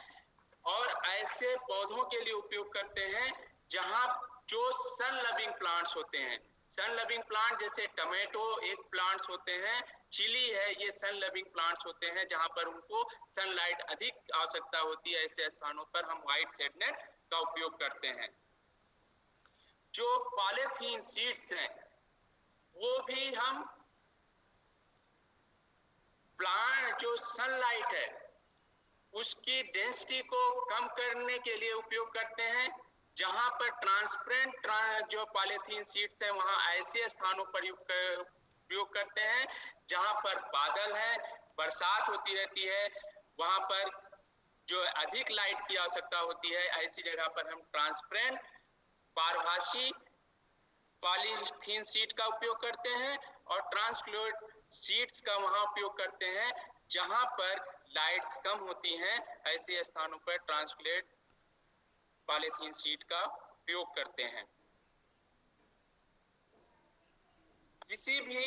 और ऐसे पौधों के लिए उपयोग करते हैं जहां जो सन लविंग प्लांट्स होते हैं। सन लविंग प्लांट जैसे टमेटो एक प्लांट्स होते हैं, चिली है, ये सन लविंग प्लांट्स होते हैं जहां पर उनको सनलाइट अधिक आवश्यकता होती है। ऐसे स्थानों पर हम व्हाइट शेड नेट का उपयोग करते हैं। जो पॉलीथीन शीट्स हैं वो भी हम प्लांट जो सनलाइट है उसकी डेंसिटी को कम करने के लिए उपयोग करते हैं। जहां पर ट्रांसपेरेंट जो पॉलीथीन शीट्स हैं वहां ऐसे स्थानों पर उपयोग करते हैं जहां पर बादल है, बरसात होती रहती है, वहां पर जो अधिक लाइट की आवश्यकता होती है, ऐसी जगह पर हम ट्रांसपेरेंट पारभासी पॉलीथीन शीट का उपयोग करते हैं और ट्रांसक्लोड शीट्स का वहां उपयोग करते हैं जहां पर लाइट्स कम होती हैं। ऐसे स्थानों पर ट्रांसक्लोड पॉलीथीन शीट का उपयोग करते हैं। किसी भी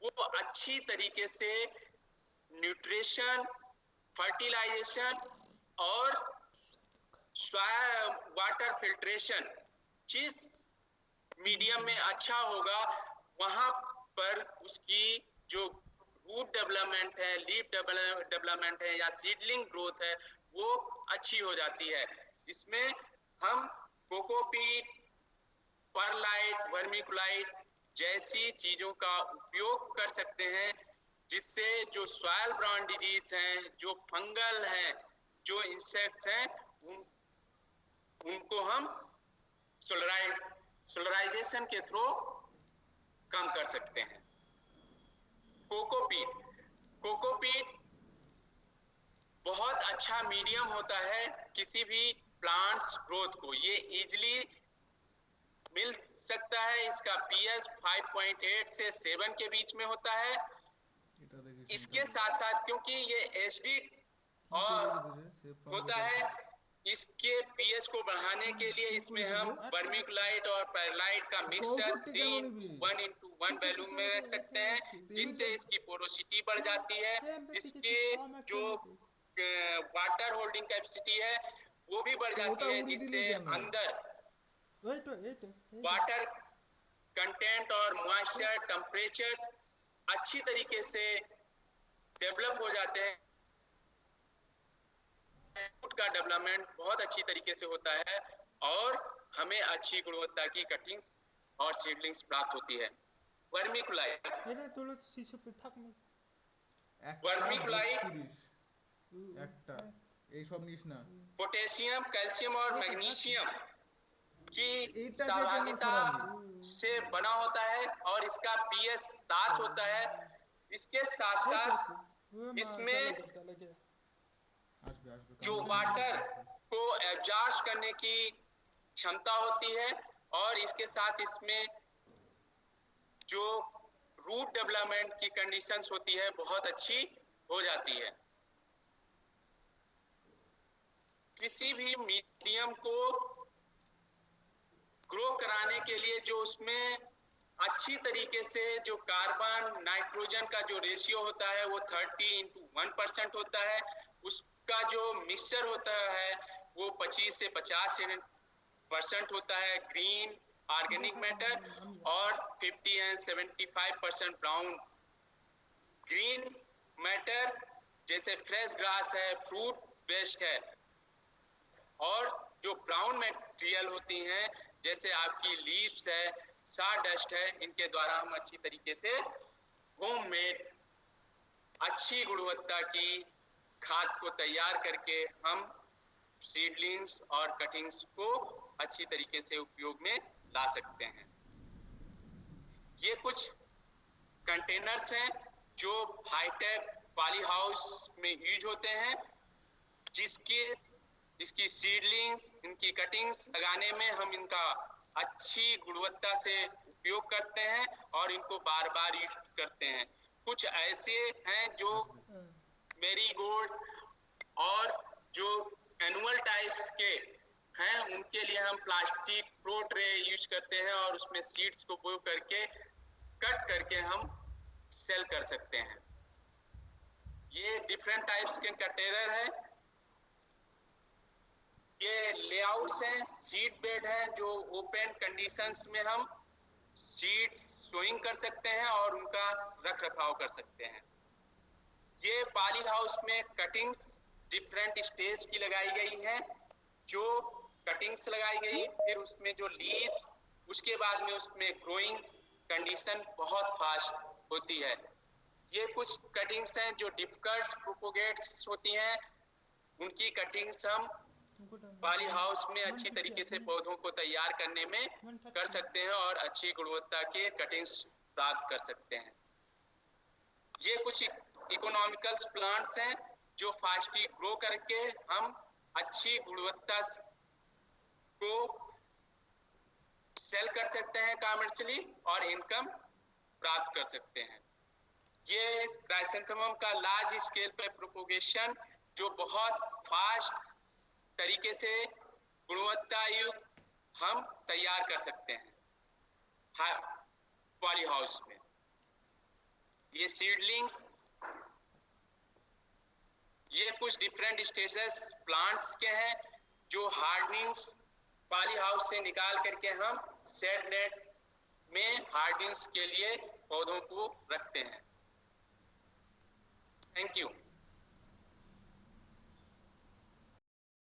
वो अच्छी तरीके से न्यूट्रिशन, फर्टिलाइजेशन और वाटर फिल्ट्रेशन जिस मीडियम में अच्छा होगा वहां पर उसकी जो रूट डेवलपमेंट है, लीफ डेवलपमेंट है या सीडलिंग ग्रोथ है वो अच्छी हो जाती है। इसमें हम कोकोपीट, परलाइट, वर्मिकुलाइट जैसी चीजों का उपयोग कर सकते हैं जिससे जो सॉइल ब्राउन डिजीज हैं, जो फंगल हैं, जो इंसेक्ट्स हैं उनको हम सोलराइजेशन के थ्रू कम कर सकते हैं। कोकोपीट बहुत अच्छा मीडियम होता है किसी भी प्लांट्स ग्रोथ को। ये इजीली मिल सकता है। इसका पीएच 5.8 से 7 के बीच में होता है। इसके साथ साथ क्योंकि ये एसिड होता है, इसके पीएच को बढ़ाने के लिए इसमें हम वर्मिकुलाइट और परलाइट का मिक्सचर 1:1 वैल्यूम में रख सकते हैं जिससे इसकी पोरोसिटी बढ़ जाती है। इसके जो वाटर होल्डिंग कैपेसिटी है वो भी बढ़ जाती है जिससे अंदर वाटर कंटेंट और मॉइस्चर टेम्परेचर्स अच्छी तरीके से डेवलप हो जाते हैं। फूड का डेवलपमेंट बहुत अच्छी तरीके से होता है और हमें अच्छी गुणवत्ता की कटिंग्स और सीडलिंग्स प्राप्त होती है। वर्मिकुलाइट पोटेशियम, कैल्शियम और मैग्नीशियम की सहभागिता से बना होता है और इसका पीएच 7 होता है। इसके साथ साथ इसमें जो वाटर को एब्जॉर्ब करने की क्षमता होती है और इसके साथ इसमें जो रूट डेवलपमेंट की कंडीशंस होती है बहुत अच्छी हो जाती है। किसी भी मीडियम को ग्रो कराने के लिए जो उसमें अच्छी तरीके से जो कार्बन नाइट्रोजन का जो रेशियो होता है वो 30:1% होता है, उसका जो मिक्सचर होता है वो 25 से 50% होता है ग्रीन ऑर्गेनिक मैटर और 50 and 75% ब्राउन ग्रीन मैटर, जैसे फ्रेश ग्रास है, फ्रूट वेस्ट है, और जो ब्राउन मटेरियल होती हैं जैसे आपकी लीव्स है, सॉडस्ट है, इनके द्वारा हम अच्छी तरीके से होममेड अच्छी गुणवत्ता की खाद को तैयार करके हम सीडलिंग्स और कटिंग्स को अच्छी तरीके से उपयोग में ला सकते हैं। ये कुछ कंटेनर्स हैं जो हाईटेक पॉली हाउस में यूज होते हैं, इसकी सीडलिंग्स, इनकी कटिंग्स लगाने में हम इनका अच्छी गुणवत्ता से उपयोग करते हैं और इनको बार बार यूज करते हैं। कुछ ऐसे हैं जो मैरीगोल्ड्स और जो एनुअल टाइप्स के हैं उनके लिए हम प्लास्टिक प्रो ट्रे यूज करते हैं और उसमें सीड्स को बो करके कट करके हम सेल कर सकते हैं। ये डिफरेंट टाइप्स के कंटेनर हैं। ये लेआउट्स हैं, सीड बेड है जो ओपन कंडीशंस में हम सीड्स सोइंग कर सकते हैं और उनका रख रखाव कर सकते हैं। ये पॉली हाउस में कटिंग्स डिफरेंट स्टेज की लगाई गई है, जो कटिंग्स लगाई गई, फिर उसमें जो लीव्स, उसके बाद में उसमें ग्रोइंग कंडीशन बहुत फास्ट होती है। ये कुछ कटिंग्स हैं जो डिफिकल्ट प्रोपोगेट्स होती हैं, उनकी कटिंग्स हम पॉली हाउस में अच्छी तरीके से पौधों को तैयार करने में कर सकते हैं और अच्छी गुणवत्ता के कटिंग्स प्राप्त कर सकते हैं। ये कुछ इकोनॉमिकल प्लांट्स हैं जो फास्टली ग्रो करके हम अच्छी गुणवत्ता को सेल कर सकते हैं कमर्शियली और इनकम प्राप्त कर सकते हैं। ये क्राइसेंथेमम का लार्ज स्केल पे प्रोपोगेशन जो बहुत फास्ट तरीके से गुणवत्ता युक्त हम तैयार कर सकते हैं पॉली हाउस में। ये सीडलिंग्स, ये कुछ डिफरेंट स्टेजेस प्लांट्स के हैं जो हार्डनिंग्स पॉली हाउस से निकाल करके हम शेड नेट में हार्डनिंग्स के लिए पौधों को रखते हैं। Thank you.